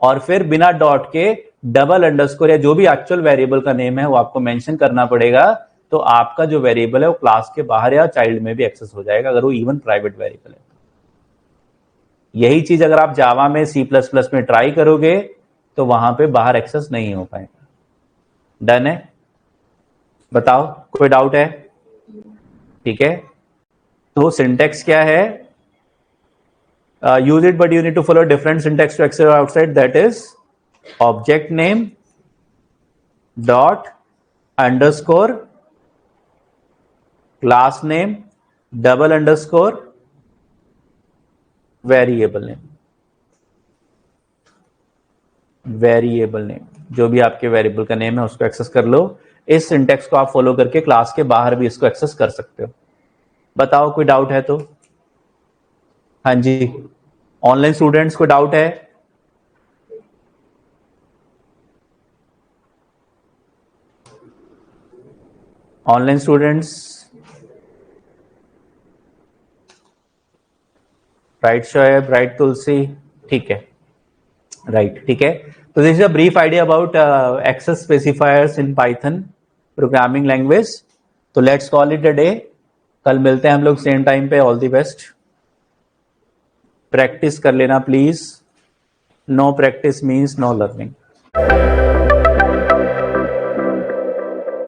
और फिर बिना डॉट के डबल अंडरस्कोर या जो भी एक्चुअल वेरिएबल का नेम है वो आपको मेंशन करना पड़ेगा। तो आपका जो वेरिएबल है वो क्लास के बाहर या चाइल्ड में भी एक्सेस हो जाएगा, अगर वो इवन प्राइवेट वेरिएबल है। यही चीज अगर आप जावा में सी प्लस प्लस में ट्राई करोगे तो वहां पे बाहर एक्सेस नहीं हो पाएगा। डन है? बताओ, कोई डाउट है? ठीक है, तो सिंटेक्स क्या है? Use it, but you need to follow different syntax to access outside. That is object name dot underscore class name double underscore variable name. Variable name, जो भी आपके वेरिएबल का नेम है उसको एक्सेस कर लो। इस सिंटेक्स को आप फॉलो करके क्लास के बाहर भी इसको एक्सेस कर सकते हो। बताओ, कोई डाउट है तो? हाँ जी, ऑनलाइन स्टूडेंट्स को डाउट है? Online students, right Shoaib, right Tulsi, ठीक है, राइट, ठीक है। तो this is a brief idea about access specifiers in Python programming language. तो let's call it a day. कल मिलते हैं हम लोग सेम टाइम पे। All the best. प्रैक्टिस कर लेना please. No practice means no learning.